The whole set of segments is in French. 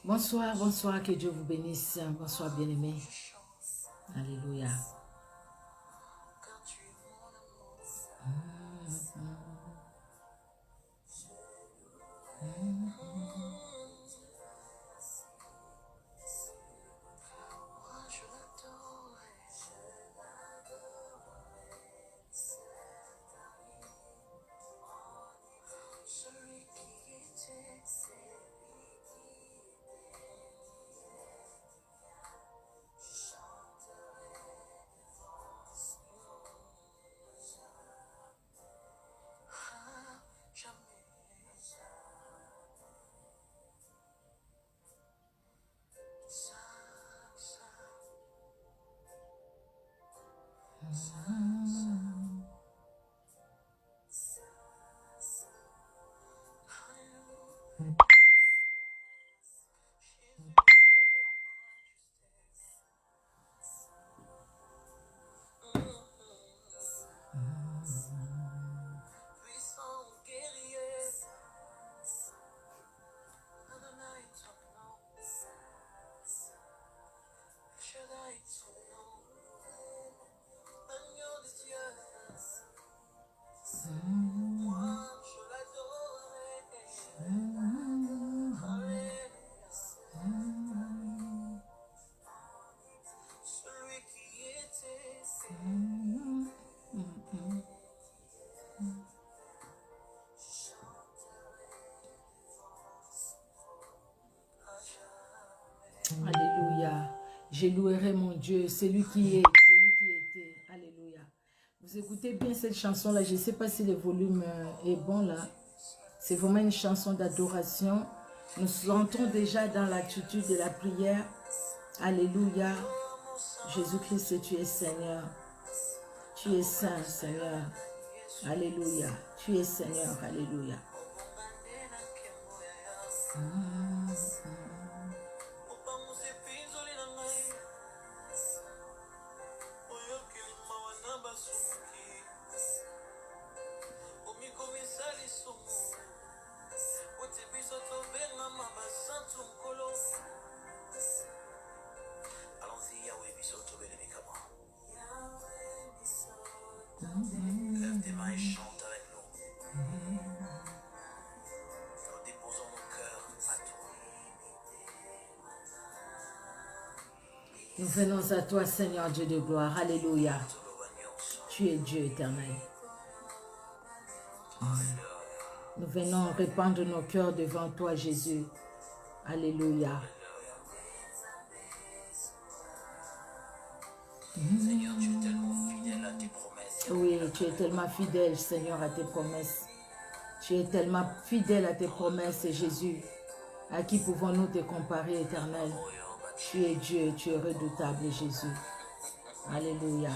Bonsoir, bonsoir, que Dieu vous bénisse. Bonsoir, bien-aimés. Alléluia. Alléluia. Je louerai mon Dieu, celui qui est, celui qui était. Alléluia. Vous écoutez bien cette chanson-là. Je ne sais pas si le volume est bon là. C'est vraiment une chanson d'adoration. Nous entrons déjà dans l'attitude de la prière. Alléluia. Jésus-Christ, tu es Seigneur. Tu es Saint, Seigneur. Alléluia. Tu es Seigneur. Alléluia. Lève tes mains et chante avec nous. Nous déposons nos cœurs à toi. Nous venons à toi, Seigneur Dieu de gloire. Alléluia. Tu es Dieu éternel. Nous venons répandre nos cœurs devant toi, Jésus. Alléluia. Seigneur, tu es tellement fidèle à tes promesses. Oui, tu es tellement fidèle, Seigneur, à tes promesses. Tu es tellement fidèle à tes promesses, Jésus. À qui pouvons-nous te comparer, éternel? Tu es Dieu, tu es redoutable, Jésus. Alléluia.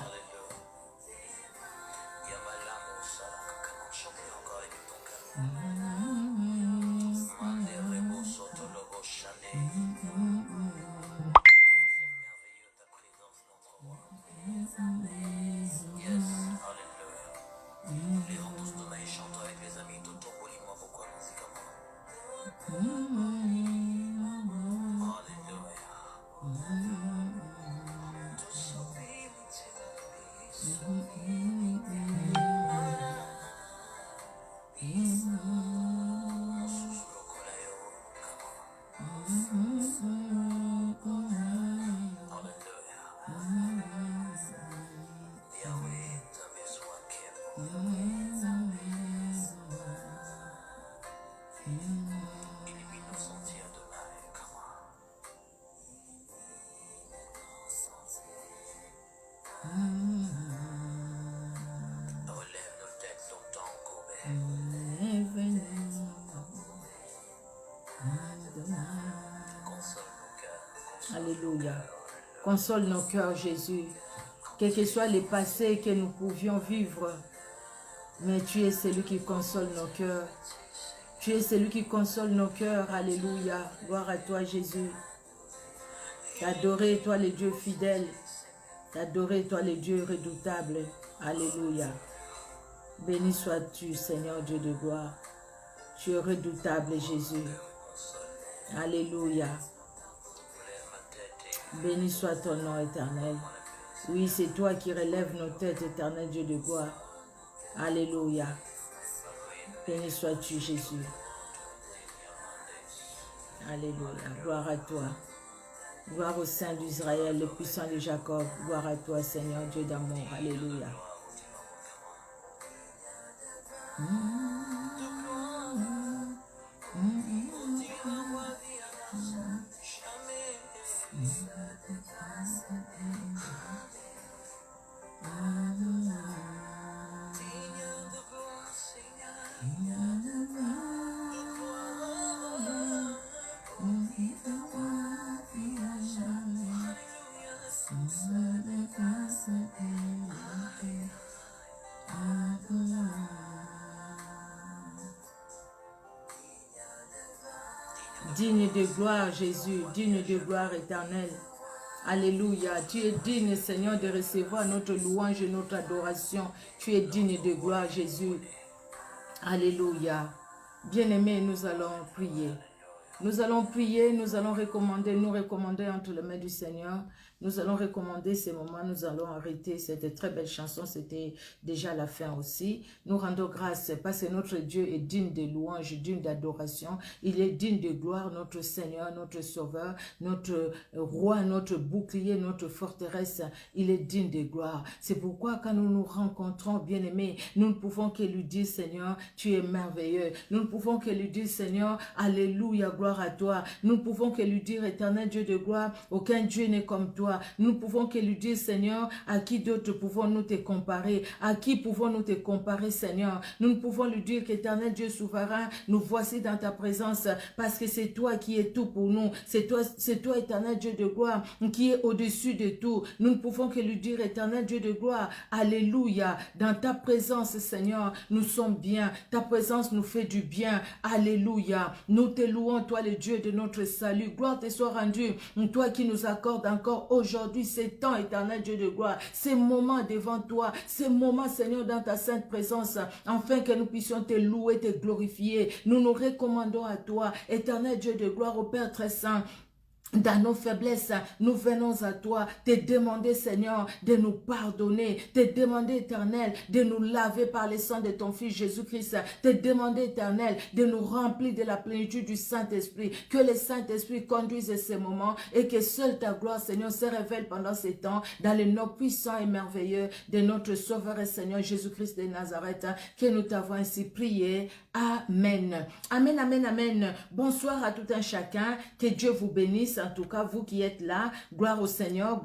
est venu. Alléluia. Console nos cœurs, Jésus. Quels que soient les passés que nous pouvions vivre, mais tu es celui qui console nos cœurs. Tu es celui qui console nos cœurs. Alléluia. Gloire à toi, Jésus. T'adorer, toi, le Dieu fidèle. T'adorer, toi, le Dieu redoutable. Alléluia. Béni sois-tu, Seigneur Dieu de gloire. Tu es redoutable, Jésus. Alléluia. Béni soit ton nom éternel. Oui, c'est toi qui relèves nos têtes, éternel Dieu de gloire. Alléluia. Béni sois-tu, Jésus. Alléluia. Gloire à toi. Gloire au Saint d'Israël, le puissant de Jacob. Gloire à toi, Seigneur Dieu d'amour. Alléluia. Digne de gloire, Jésus, digne de gloire éternelle. Alléluia. Tu es digne, Seigneur, de recevoir notre louange et notre adoration. Tu es digne de gloire, Jésus. Alléluia. Bien-aimés, nous allons prier. Nous allons prier, nous allons nous recommander entre les mains du Seigneur. Nous allons recommander ces moments, nous allons arrêter cette très belle chanson, c'était déjà la fin aussi. Nous rendons grâce parce que notre Dieu est digne de louange, digne d'adoration. Il est digne de gloire, notre Seigneur, notre Sauveur, notre Roi, notre bouclier, notre forteresse. Il est digne de gloire. C'est pourquoi quand nous nous rencontrons, bien-aimés, nous ne pouvons que lui dire, Seigneur, tu es merveilleux. Nous ne pouvons que lui dire, Seigneur, alléluia, gloire à toi. Nous ne pouvons que lui dire, éternel Dieu de gloire, aucun Dieu n'est comme toi. Nous ne pouvons que lui dire, Seigneur, à qui d'autre pouvons-nous te comparer? À qui pouvons-nous te comparer, Seigneur? Nous ne pouvons lui dire qu'éternel Dieu souverain, nous voici dans ta présence parce que c'est toi qui es tout pour nous. C'est toi, éternel Dieu de gloire, qui est au-dessus de tout. Nous ne pouvons que lui dire, éternel Dieu de gloire, alléluia. Dans ta présence, Seigneur, nous sommes bien. Ta présence nous fait du bien. Alléluia. Nous te louons, toi, le Dieu de notre salut. Gloire te soit rendue. Toi qui nous accordes encore aujourd'hui ces temps, éternel Dieu de gloire, ces moments devant toi, ces moments, Seigneur, dans ta sainte présence, afin que nous puissions te louer, te glorifier. Nous nous recommandons à toi, éternel Dieu de gloire, au Père très saint. Dans nos faiblesses, nous venons à toi, te demander, Seigneur, de nous pardonner, te demander, éternel, de nous laver par le sang de ton Fils Jésus-Christ, te demander, éternel, de nous remplir de la plénitude du Saint-Esprit, que le Saint-Esprit conduise ces moments et que seule ta gloire, Seigneur, se révèle pendant ces temps dans le nom puissant et merveilleux de notre Sauveur et Seigneur Jésus-Christ de Nazareth, que nous t'avons ainsi prié. Amen. Amen, amen, amen. Bonsoir à tout un chacun, que Dieu vous bénisse. En tout cas, vous qui êtes là, gloire au Seigneur,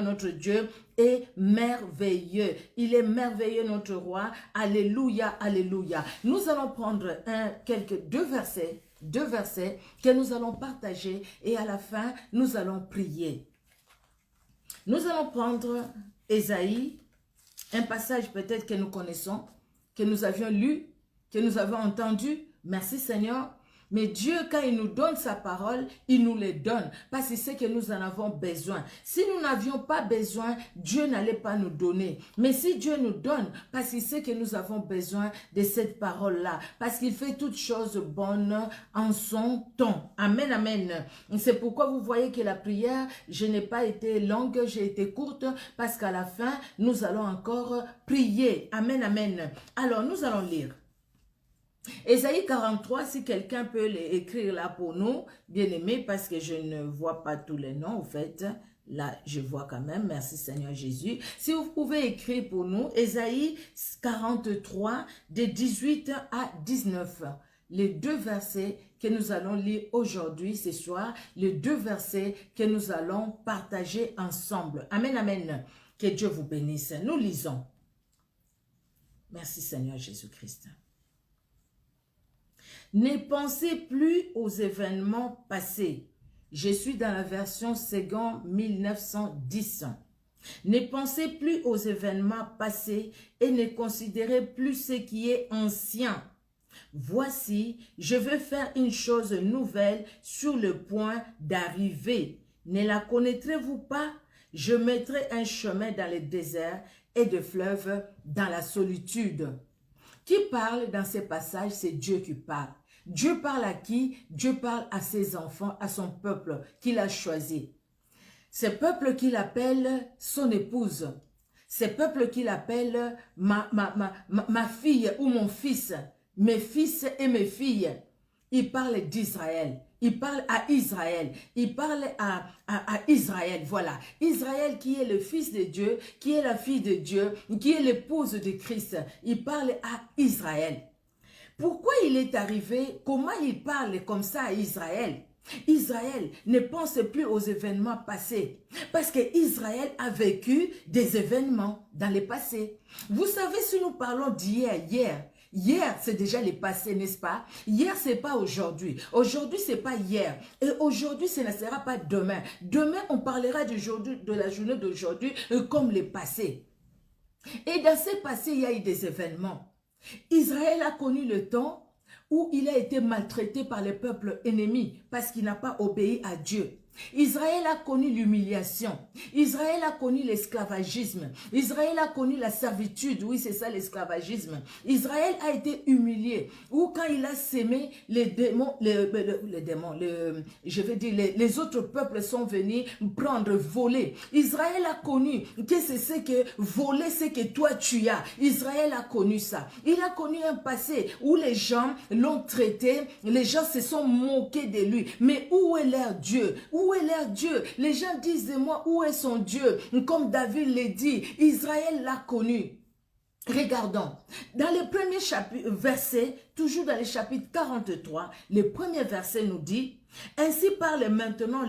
notre Dieu est merveilleux. Il est merveilleux, notre roi. Alléluia, alléluia. Nous allons prendre deux versets que nous allons partager et à la fin, nous allons prier. Nous allons prendre Ésaïe, un passage peut-être que nous connaissons, que nous avions lu, que nous avons entendu. Merci Seigneur. Mais Dieu, quand il nous donne sa parole, il nous les donne parce qu'il sait que nous en avons besoin. Si nous n'avions pas besoin, Dieu n'allait pas nous donner. Mais si Dieu nous donne, parce qu'il sait que nous avons besoin de cette parole-là, parce qu'il fait toutes choses bonnes en son temps. Amen, amen. C'est pourquoi vous voyez que la prière, je n'ai pas été longue, j'ai été courte, parce qu'à la fin, nous allons encore prier. Amen, amen. Alors, nous allons lire. Ésaïe 43, si quelqu'un peut l'écrire là pour nous, bien aimé, parce que je ne vois pas tous les noms, en fait. Là, je vois quand même, merci Seigneur Jésus. Si vous pouvez écrire pour nous, Ésaïe 43, de 18 à 19. Les deux versets que nous allons lire aujourd'hui, ce soir, les deux versets que nous allons partager ensemble. Amen, amen. Que Dieu vous bénisse. Nous lisons. Merci Seigneur Jésus-Christ. Ne pensez plus aux événements passés. Je suis dans la version Second 1910. Ne pensez plus aux événements passés et ne considérez plus ce qui est ancien. Voici, je veux faire une chose nouvelle sur le point d'arriver. Ne la connaîtrez-vous pas? Je mettrai un chemin dans le désert et des fleuves dans la solitude. Qui parle dans ces passages? C'est Dieu qui parle. Dieu parle à qui? Dieu parle à ses enfants, à son peuple qu'il a choisi. Ce peuple qu'il appelle son épouse. Ce peuple qu'il appelle ma fille ou mon fils. Mes fils et mes filles. Il parle d'Israël. Il parle à Israël. Il parle à Israël. Voilà. Israël qui est le fils de Dieu, qui est la fille de Dieu, qui est l'épouse de Christ. Il parle à Israël. Pourquoi il est arrivé? Comment il parle comme ça à Israël? Israël ne pense plus aux événements passés. Parce que Israël a vécu des événements dans le passé. Vous savez, si nous parlons d'hier, hier, c'est déjà le passé, n'est-ce pas? Hier, c'est pas aujourd'hui. Aujourd'hui, c'est pas hier. Et aujourd'hui, ce ne sera pas demain. Demain, on parlera de la journée d'aujourd'hui comme le passé. Et dans ce passé, il y a eu des événements. Israël a connu le temps où il a été maltraité par les peuples ennemis parce qu'il n'a pas obéi à Dieu. Israël a connu l'humiliation. Israël a connu l'esclavagisme. Israël a connu la servitude. Oui, c'est ça l'esclavagisme. Israël a été humilié. Ou quand il a sémé, les autres peuples sont venus prendre, voler. Israël a connu que c'est ce que voler, c'est que toi tu as. Israël a connu ça. Il a connu un passé où les gens l'ont traité, les gens se sont moqués de lui. Mais où est leur Dieu? Où est leur Dieu? Les gens disent de moi, où est son Dieu? Comme David l'a dit, Israël l'a connu. Regardons, dans le premier verset, toujours dans le chapitre 43, le premier verset nous dit, « Ainsi parle maintenant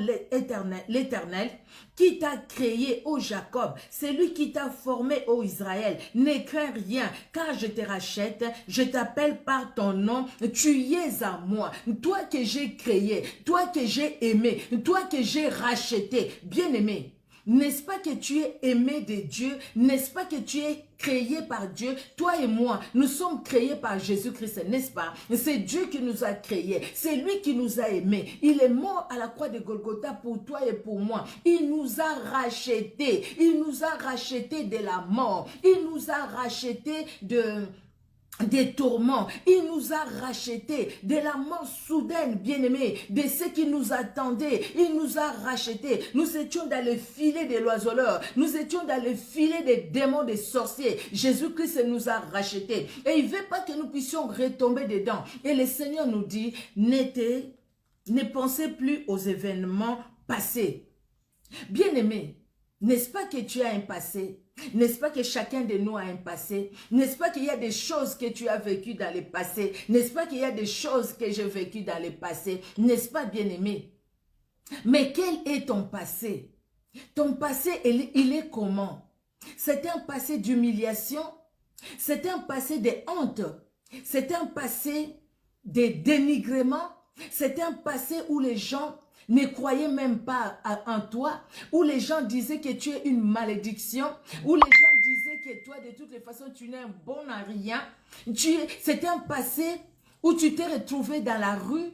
l'Éternel qui t'a créé, ô Jacob, c'est lui qui t'a formé, ô Israël. Ne crains rien, car je te rachète, je t'appelle par ton nom, tu y es à moi. Toi que j'ai créé, toi que j'ai aimé, toi que j'ai racheté, bien-aimé. » N'est-ce pas que tu es aimé de Dieu? N'est-ce pas que tu es créé par Dieu? Toi et moi, nous sommes créés par Jésus-Christ, n'est-ce pas? C'est Dieu qui nous a créés. C'est lui qui nous a aimés. Il est mort à la croix de Golgotha pour toi et pour moi. Il nous a rachetés. Il nous a rachetés de la mort. Il nous a rachetés des tourments. Il nous a rachetés de la mort soudaine, bien-aimés, de ce qui nous attendait. Il nous a rachetés. Nous étions dans le filet des oiseleurs. Nous étions dans le filet des démons, des sorciers. Jésus-Christ nous a rachetés. Et il ne veut pas que nous puissions retomber dedans. Et le Seigneur nous dit, ne pensez plus aux événements passés. Bien-aimés, n'est-ce pas que tu as un passé? N'est-ce pas que chacun de nous a un passé? N'est-ce pas qu'il y a des choses que tu as vécues dans le passé? N'est-ce pas qu'il y a des choses que j'ai vécues dans le passé? N'est-ce pas, bien-aimé? Mais quel est ton passé? Ton passé, il est comment? C'est un passé d'humiliation? C'est un passé de honte? C'est un passé de dénigrement? C'est un passé où les gens ne croyaient même pas en toi, où les gens disaient que tu es une malédiction, où les gens disaient que toi, de toutes les façons, tu n'es un bon à rien. C'est un passé où tu t'es retrouvé dans la rue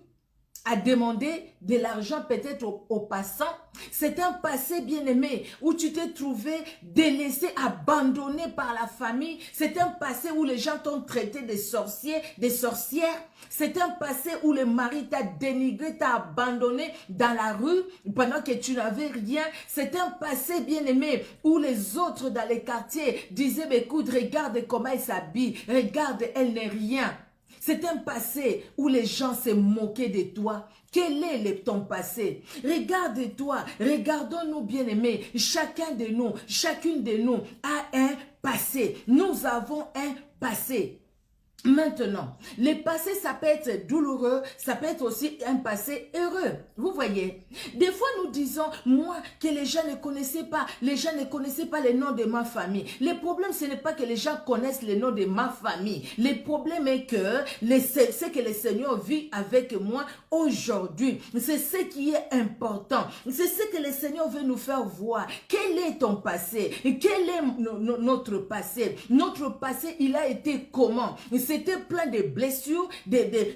à demander de l'argent peut-être aux passants. C'est un passé, bien-aimé, où tu t'es trouvé délaissé, abandonné par la famille. C'est un passé où les gens t'ont traité de sorciers, des sorcières. C'est un passé où le mari t'a dénigré, t'a abandonné dans la rue pendant que tu n'avais rien. C'est un passé, bien-aimé, où les autres dans les quartiers disaient, écoute, regarde comment elle s'habille, regarde, elle n'est rien. C'est un passé où les gens se moquaient de toi. Quel est ton passé? Regarde-toi, regardons-nous bien-aimés. Chacun de nous, chacune de nous a un passé. Nous avons un passé. Maintenant, le passé, ça peut être douloureux, ça peut être aussi un passé heureux. Vous voyez, des fois nous disons, moi, que les gens ne connaissaient pas, les gens ne connaissaient pas les noms de ma famille. Le problème, ce n'est pas que les gens connaissent les noms de ma famille. Le problème est que c'est que le Seigneur vit avec moi aujourd'hui. C'est ce qui est important. C'est ce que le Seigneur veut nous faire voir. Quel est ton passé? Quel est notre passé? Notre passé, il a été comment? C'était plein de blessures,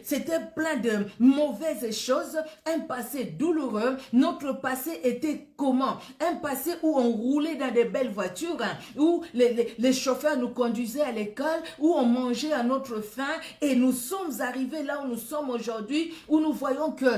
c'était plein de mauvaises choses, un passé douloureux. Notre passé était comment? Un passé où on roulait dans de belles voitures, où les chauffeurs nous conduisaient à l'école, où on mangeait à notre faim, et nous sommes arrivés là où nous sommes aujourd'hui, où nous voyons que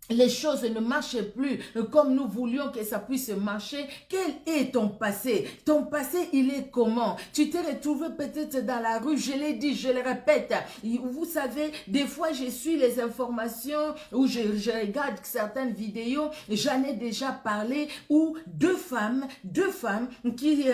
les choses ne marchent plus comme nous voulions que ça puisse marcher. Quel est ton passé? Ton passé, il est comment? Tu t'es retrouvé peut-être dans la rue, je l'ai dit, je le répète. Vous savez, des fois, je suis les informations ou je regarde certaines vidéos, j'en ai déjà parlé, où deux femmes qui,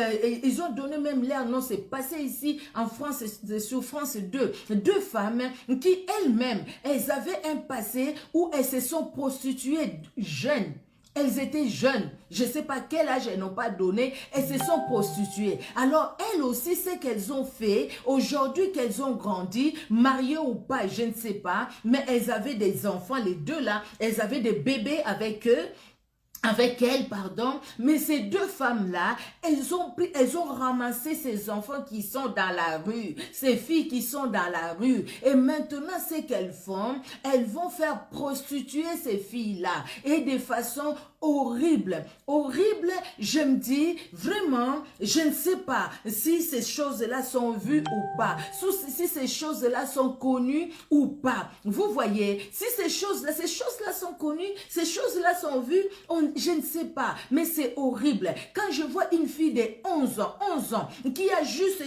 ils ont donné même leur nom, c'est passé ici en France, sur France 2. Deux femmes qui elles-mêmes, elles avaient un passé où elles se sont prostituées jeunes. Elles étaient jeunes, je ne sais pas quel âge elles n'ont pas donné, elles se sont prostituées. Alors, elles aussi, ce qu'elles ont fait, aujourd'hui qu'elles ont grandi, mariées ou pas, je ne sais pas, mais elles avaient des enfants, les deux là, elles avaient des bébés avec eux, avec elle, pardon, mais ces deux femmes-là, elles ont ramassé ces enfants qui sont dans la rue, ces filles qui sont dans la rue, et maintenant, ce qu'elles font, elles vont faire prostituer ces filles-là, et de façon horrible, horrible, je me dis, vraiment, je ne sais pas si ces choses-là sont vues ou pas, si ces choses-là sont connues ou pas, vous voyez, si ces choses-là sont connues, ces choses-là sont vues, je ne sais pas, mais c'est horrible. Quand je vois une fille de 11 ans, qui a juste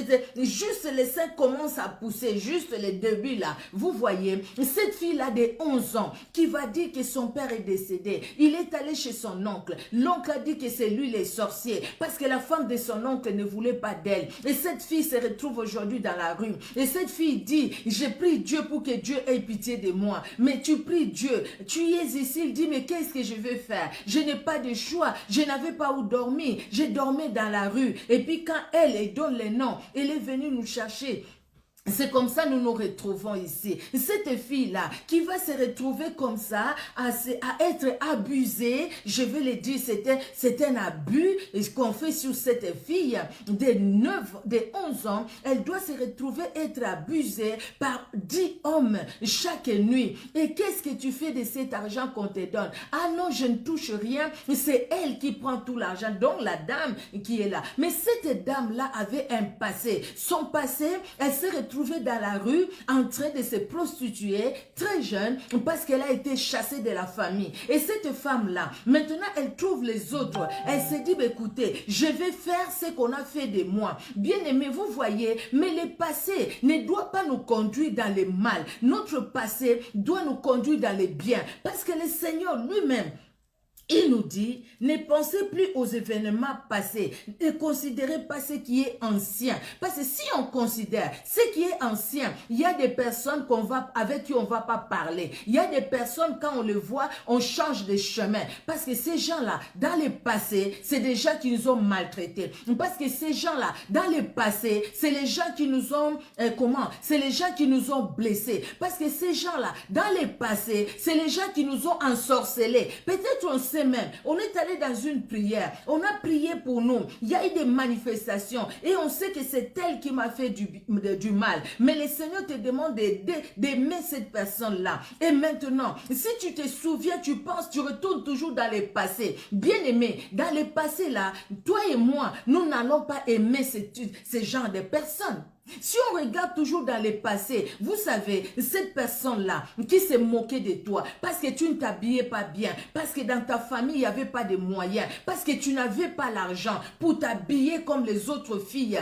les seins commencent à pousser, juste les débuts là, vous voyez, cette fille-là de 11 ans, qui va dire que son père est décédé, il est allé chez son oncle, l'oncle a dit que c'est lui les sorciers, parce que la femme de son oncle ne voulait pas d'elle, et cette fille se retrouve aujourd'hui dans la rue, et cette fille dit, j'ai pris Dieu pour que Dieu ait pitié de moi, mais tu pries Dieu, tu es ici, il dit, mais qu'est-ce que je vais faire? Je n'ai pas de choix, je n'avais pas où dormir, je dormais dans la rue, et puis quand elle donne les noms, elle est venue nous chercher. C'est comme ça nous nous retrouvons ici. Cette fille-là qui va se retrouver comme ça, à être abusée, je vais le dire, c'est un abus qu'on fait sur cette fille de 11 ans. Elle doit se retrouver être abusée par 10 hommes chaque nuit. Et qu'est-ce que tu fais de cet argent qu'on te donne? Ah non, je ne touche rien. C'est elle qui prend tout l'argent, donc la dame qui est là. Mais cette dame-là avait un passé. Son passé, elle s'est retrouvée dans la rue en train de se prostituer très jeune parce qu'elle a été chassée de la famille. Et cette femme-là, maintenant, elle trouve les autres. Elle se dit, bah, écoutez, je vais faire ce qu'on a fait de moi. Bien aimé, vous voyez, mais le passé ne doit pas nous conduire dans le mal. Notre passé doit nous conduire dans le bien. Parce que le Seigneur lui-même, il nous dit, ne pensez plus aux événements passés, ne considérez pas ce qui est ancien. Parce que si on considère ce qui est ancien, il y a des personnes avec qui on ne va pas parler. Il y a des personnes, quand on le voit, on change de chemin. Parce que ces gens-là, dans le passé, c'est des gens qui nous ont maltraités. Parce que ces gens-là, dans le passé, c'est les gens qui nous ont, c'est les gens qui nous ont blessés. Parce que ces gens-là, dans le passé, c'est les gens qui nous ont ensorcelés. Peut-être on sait même, on est allé dans une prière, on a prié pour nous, il y a eu des manifestations et on sait que c'est elle qui m'a fait du mal, mais le Seigneur te demande d'aimer cette personne-là. Et maintenant, si tu te souviens, tu penses, tu retournes toujours dans le passé, bien aimé, dans le passé là, toi et moi, nous n'allons pas aimer ce genre de personnes. Si on regarde toujours dans le passé, vous savez, cette personne-là qui s'est moquée de toi parce que tu ne t'habillais pas bien, parce que dans ta famille, il n'y avait pas de moyens, parce que tu n'avais pas l'argent pour t'habiller comme les autres filles.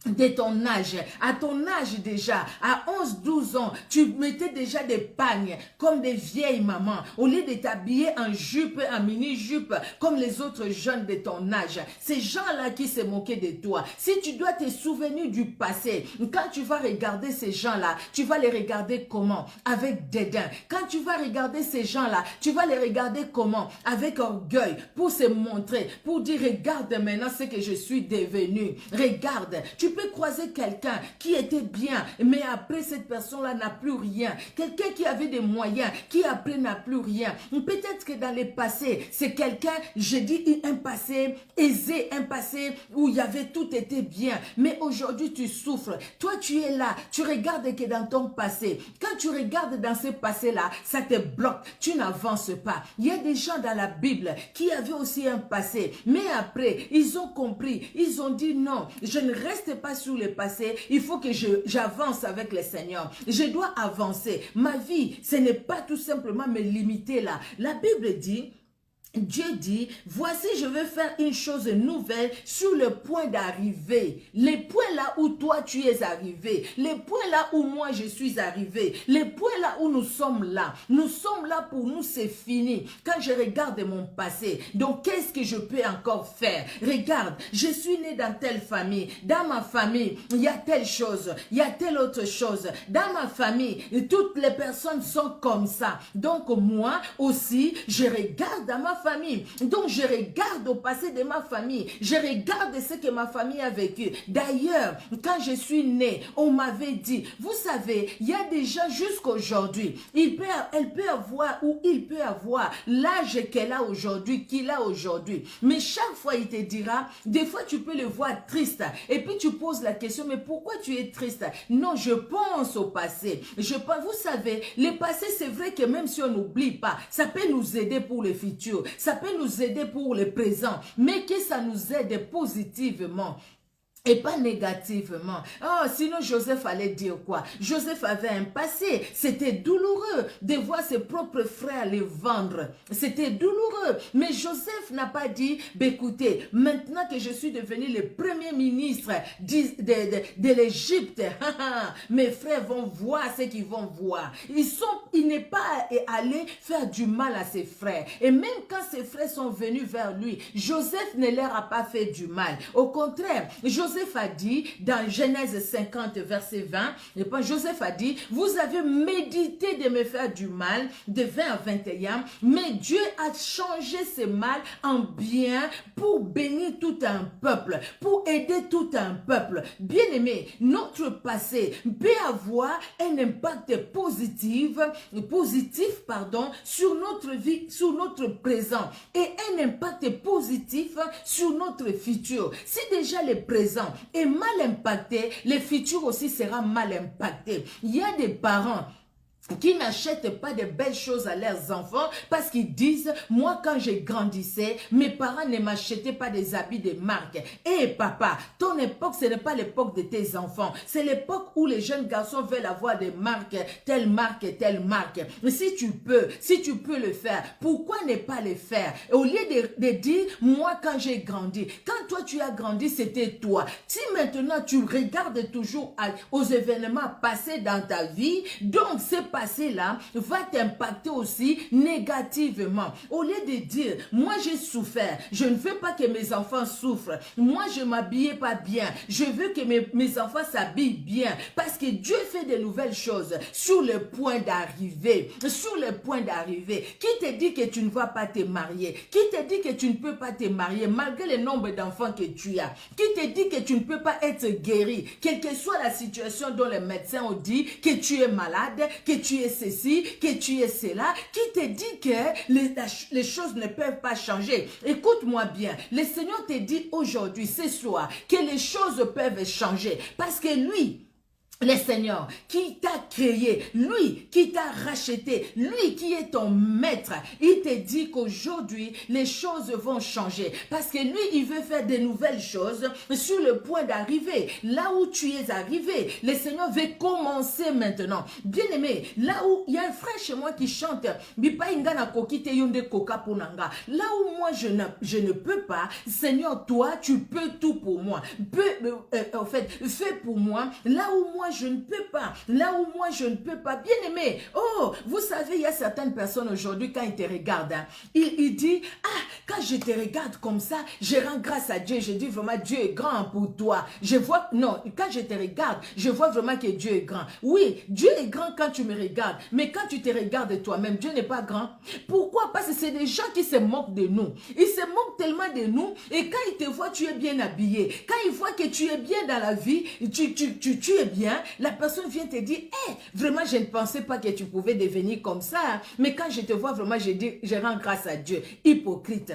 de ton âge, à ton âge déjà, à 11-12 ans, tu mettais déjà des pagnes comme des vieilles mamans, au lieu de t'habiller en jupe, en mini-jupe, comme les autres jeunes de ton âge. Ces gens-là qui se moquaient de toi, si tu dois te souvenir du passé, quand tu vas regarder ces gens-là, tu vas les regarder comment? Avec dédain. Quand tu vas regarder ces gens-là, tu vas les regarder comment? Avec orgueil, pour se montrer, pour dire, regarde maintenant ce que je suis devenu. Regarde, tu peux croiser quelqu'un qui était bien, mais après cette personne-là n'a plus rien. Quelqu'un qui avait des moyens, qui après n'a plus rien. Peut-être que dans le passé, c'est quelqu'un, je dis un passé aisé, un passé où il y avait tout était bien. Mais aujourd'hui, tu souffres. Toi, tu es là. Tu regardes que dans ton passé. Quand tu regardes dans ce passé-là, ça te bloque. Tu n'avances pas. Il y a des gens dans la Bible qui avaient aussi un passé. Mais après, ils ont compris. Ils ont dit non, je ne reste pas sur le passé, il faut que j'avance avec le Seigneur. Je dois avancer. Ma vie, ce n'est pas tout simplement me limiter là. La Bible dit, Dieu dit, voici je vais faire une chose nouvelle sur le point d'arriver. Les points là où toi tu es arrivé, les points là où moi je suis arrivé, les points là où nous sommes là pour nous c'est fini. Quand je regarde mon passé, donc qu'est-ce que je peux encore faire? Regarde, je suis né dans telle famille, dans ma famille il y a telle chose, il y a telle autre chose, dans ma famille toutes les personnes sont comme ça, donc moi aussi je regarde dans ma famille. Donc je regarde au passé de ma famille. Je regarde ce que ma famille a vécu. D'ailleurs, quand je suis née, on m'avait dit, vous savez, il y a des gens jusqu'aujourd'hui, elle peut avoir ou il peut avoir l'âge qu'elle a aujourd'hui, qu'il a aujourd'hui. Mais chaque fois, il te dira, des fois tu peux le voir triste. Et puis tu poses la question, mais pourquoi tu es triste? Non, je pense au passé. Je pense, vous savez, le passé, c'est vrai que même si on n'oublie pas, ça peut nous aider pour le futur. Ça peut nous aider pour le présent, mais que ça nous aide positivement. Et pas négativement. Oh, sinon Joseph allait dire quoi? Joseph avait un passé. C'était douloureux de voir ses propres frères les vendre. C'était douloureux. Mais Joseph n'a pas dit, écoutez, maintenant que je suis devenu le premier ministre de l'Égypte, mes frères vont voir ce qu'ils vont voir. Il n'est pas allé faire du mal à ses frères. Et même quand ses frères sont venus vers lui, Joseph ne leur a pas fait du mal. Au contraire, Joseph a dit dans Genèse 50 verset 20, et puis Joseph a dit, vous avez médité de me faire du mal de 20 à 21, mais Dieu a changé ce mal en bien pour bénir tout un peuple, pour aider tout un peuple. Bien aimé, notre passé peut avoir un impact positif sur notre vie, sur notre présent et un impact positif sur notre futur. Si déjà le présent est mal impacté, le futur aussi sera mal impacté. Il y a des parents qui n'achètent pas de belles choses à leurs enfants parce qu'ils disent, moi quand je grandissais, mes parents ne m'achetaient pas des habits de marque. Eh papa, ton époque, ce n'est pas l'époque de tes enfants. C'est l'époque où les jeunes garçons veulent avoir des marques, telle marque et telle marque. Mais si tu peux le faire, pourquoi ne pas le faire? Au lieu de dire, moi quand j'ai grandi, quand toi tu as grandi, c'était toi. Si maintenant tu regardes toujours aux événements passés dans ta vie, donc c'est passé-là va t'impacter aussi négativement. Au lieu de dire, moi j'ai souffert, je ne veux pas que mes enfants souffrent, moi je m'habillais pas bien, je veux que mes enfants s'habillent bien, parce que Dieu fait de nouvelles choses sur le point d'arriver, Qui te dit que tu ne vas pas te marier? Qui te dit que tu ne peux pas te marier malgré le nombre d'enfants que tu as? Qui te dit que tu ne peux pas être guéri, quelle que soit la situation dont les médecins ont dit que tu es malade, que tu es ceci, que tu es cela? Qui te dit que les choses ne peuvent pas changer? Écoute-moi bien, le Seigneur te dit aujourd'hui, ce soir, que les choses peuvent changer, parce que lui, Le Seigneur qui t'a créé, lui qui t'a racheté, lui qui est ton maître, il te dit qu'aujourd'hui, les choses vont changer. Parce que lui, il veut faire de nouvelles choses sur le point d'arriver. Là où tu es arrivé, le Seigneur veut commencer maintenant. Bien-aimé, là où il y a un frère chez moi qui chante, là où moi je ne peux pas, Seigneur, toi, tu peux tout pour moi. En fait, fais pour moi, là où moi je ne peux pas, là où moi je ne peux pas. Bien aimé, oh, vous savez, il y a certaines personnes aujourd'hui, quand ils te regardent, hein, il dit, ah, quand je te regarde comme ça, je rends grâce à Dieu, je dis vraiment, Dieu est grand pour toi. Je vois, non, quand je te regarde, je vois vraiment que Dieu est grand. Oui, Dieu est grand quand tu me regardes, mais quand tu te regardes toi-même, Dieu n'est pas grand. Pourquoi? Parce que c'est des gens qui se moquent de nous. Ils se moquent tellement de nous, et quand ils te voient, tu es bien habillé. Quand ils voient que tu es bien dans la vie, tu es bien, la personne vient te dire, hey, vraiment, je ne pensais pas que tu pouvais devenir comme ça. Mais quand je te vois, vraiment, je dis, je rends grâce à Dieu. Hypocrite.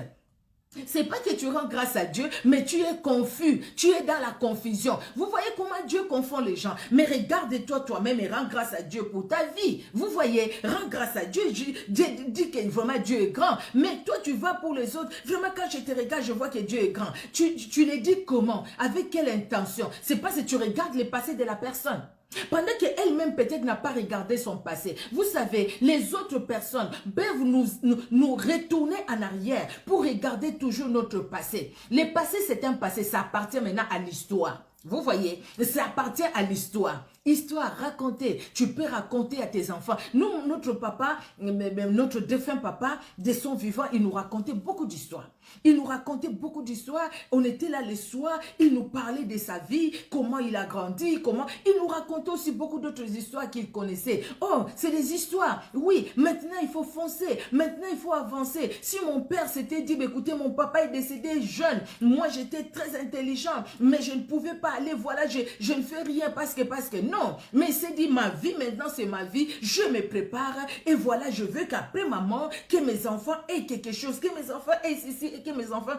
C'est pas que tu rends grâce à Dieu, mais tu es confus, tu es dans la confusion. Vous voyez comment Dieu confond les gens. Mais regarde-toi toi-même et rends grâce à Dieu pour ta vie. Vous voyez, rends grâce à Dieu. Dieu dit que vraiment Dieu est grand. Mais toi, tu vas pour les autres. Vraiment, quand je te regarde, je vois que Dieu est grand. Tu les dis comment? Avec quelle intention? C'est pas si tu regardes le passé de la personne. Pendant qu'elle-même peut-être n'a pas regardé son passé. Vous savez, les autres personnes peuvent nous retourner en arrière pour regarder toujours notre passé. Le passé, c'est un passé, ça appartient maintenant à l'histoire. Vous voyez, ça appartient à l'histoire. Histoire racontée. Tu peux raconter à tes enfants. Nous, notre papa, notre défunt papa, de son vivant, il nous racontait beaucoup d'histoires. Il nous racontait beaucoup d'histoires. On était là le soir. Il nous parlait de sa vie, comment il a grandi, comment... Il nous racontait aussi beaucoup d'autres histoires qu'il connaissait. Oh, c'est des histoires. Oui, maintenant il faut foncer. Maintenant il faut avancer. Si mon père s'était dit, écoutez, mon papa est décédé jeune. Moi, j'étais très intelligent, mais je ne pouvais pas aller. Voilà, je ne fais rien parce que non. Mais il s'est dit, ma vie, maintenant, c'est ma vie. Je me prépare. Et voilà, je veux qu'après ma mort, que mes enfants aient quelque chose, que mes enfants aient ceci, et que mes enfants...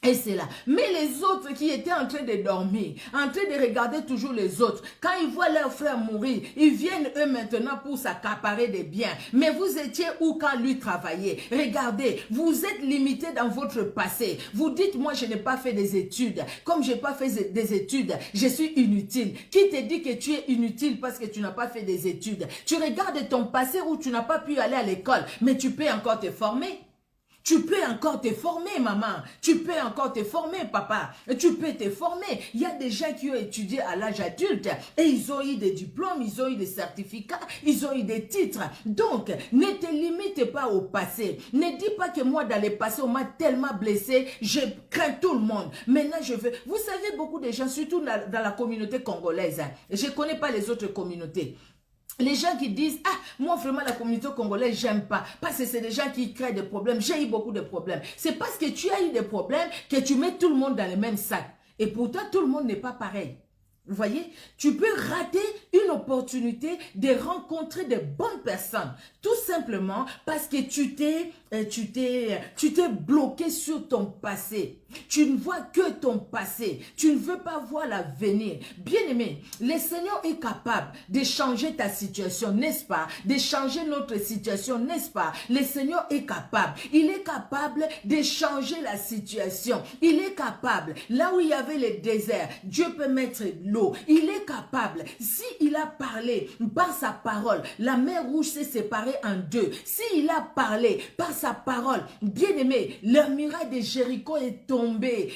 Et c'est là. Mais les autres qui étaient en train de dormir, en train de regarder toujours les autres, quand ils voient leur frère mourir, ils viennent eux maintenant pour s'accaparer des biens. Mais vous étiez où quand lui travaillait? Regardez, vous êtes limité dans votre passé. Vous dites, moi je n'ai pas fait des études. Comme je n'ai pas fait des études, je suis inutile. Qui te dit que tu es inutile parce que tu n'as pas fait des études? Tu regardes ton passé où tu n'as pas pu aller à l'école, mais tu peux encore te former. Tu peux encore te former, maman. Tu peux encore te former, papa. Tu peux te former. Il y a des gens qui ont étudié à l'âge adulte et ils ont eu des diplômes, ils ont eu des certificats, ils ont eu des titres. Donc, ne te limite pas au passé. Ne dis pas que moi, dans le passé, on m'a tellement blessé, je crains tout le monde. Maintenant, je veux... Vous savez, beaucoup de gens, surtout dans la communauté congolaise, je ne connais pas les autres communautés. Les gens qui disent, ah, moi vraiment la communauté congolaise, j'aime pas. Parce que c'est des gens qui créent des problèmes. J'ai eu beaucoup de problèmes. C'est parce que tu as eu des problèmes que tu mets tout le monde dans le même sac. Et pourtant, tout le monde n'est pas pareil. Vous voyez, tu peux rater une opportunité de rencontrer de bonnes personnes. Tout simplement parce que tu t'es bloqué sur ton passé. Tu ne vois que ton passé. Tu ne veux pas voir l'avenir. Bien-aimé, le Seigneur est capable de changer ta situation, n'est-ce pas? De changer notre situation, n'est-ce pas? Le Seigneur est capable. Il est capable de changer la situation. Il est capable. Là où il y avait le désert, Dieu peut mettre l'eau. Il est capable. S'il a parlé par sa parole, la mer rouge s'est séparée en deux. S'il a parlé par sa parole, bien-aimé, la muraille de Jéricho est tombée.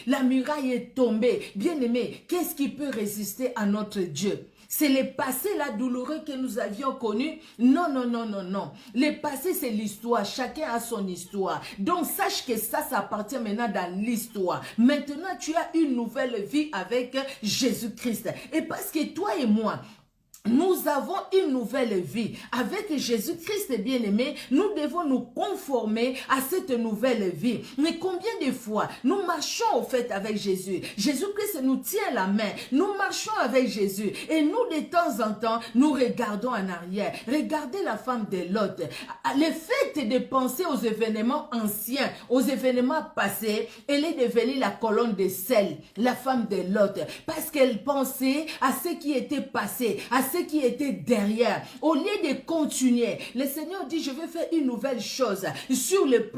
La muraille est tombée. Bien-aimé, qu'est-ce qui peut résister à notre Dieu? C'est le passé là douloureux que nous avions connu? Non, non, non, non, non. Le passé, c'est l'histoire. Chacun a son histoire. Donc, sache que ça appartient maintenant dans l'histoire. Maintenant, tu as une nouvelle vie avec Jésus-Christ. Et parce que toi et moi, nous avons une nouvelle vie. Avec Jésus-Christ bien-aimé, nous devons nous conformer à cette nouvelle vie. Mais combien de fois nous marchons au fait avec Jésus? Jésus-Christ nous tient la main. Nous marchons avec Jésus. Et nous, de temps en temps, nous regardons en arrière. Regardez la femme de Lot. Le fait de penser aux événements anciens, aux événements passés, elle est devenue la colonne de sel, la femme de Lot. Parce qu'elle pensait à ce qui était passé, à ce qui était derrière. Au lieu de continuer, le Seigneur dit, je vais faire une nouvelle chose sur le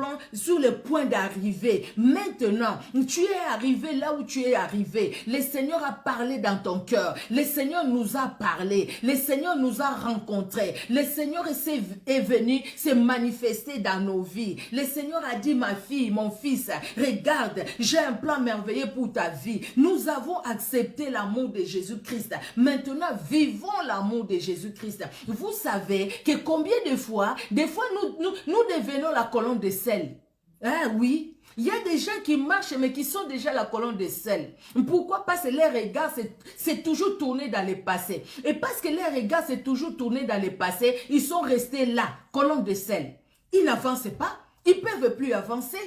point d'arriver. Maintenant, tu es arrivé là où tu es arrivé. Le Seigneur a parlé dans ton cœur. Le Seigneur nous a parlé. Le Seigneur nous a rencontrés. Le Seigneur est venu se manifester dans nos vies. Le Seigneur a dit, ma fille, mon fils, regarde, j'ai un plan merveilleux pour ta vie. Nous avons accepté l'amour de Jésus-Christ. Maintenant, vivons l'amour de Jésus-Christ. Vous savez que combien de fois nous devenons la colonne de sel. Hein, oui. Il y a des gens qui marchent mais qui sont déjà la colonne de sel. Pourquoi? Parce que leur regard c'est toujours tourné dans le passé. Et parce que leur regard c'est toujours tourné dans le passé, ils sont restés là, colonne de sel. Ils n'avancent pas, ils ne peuvent plus avancer.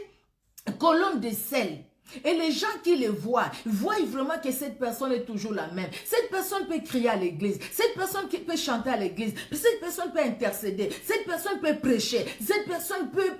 Colonne de sel. Et les gens qui le voient vraiment que cette personne est toujours la même. Cette personne peut crier à l'église. Cette personne peut chanter à l'église. Cette personne peut intercéder. Cette personne peut prêcher. Cette personne peut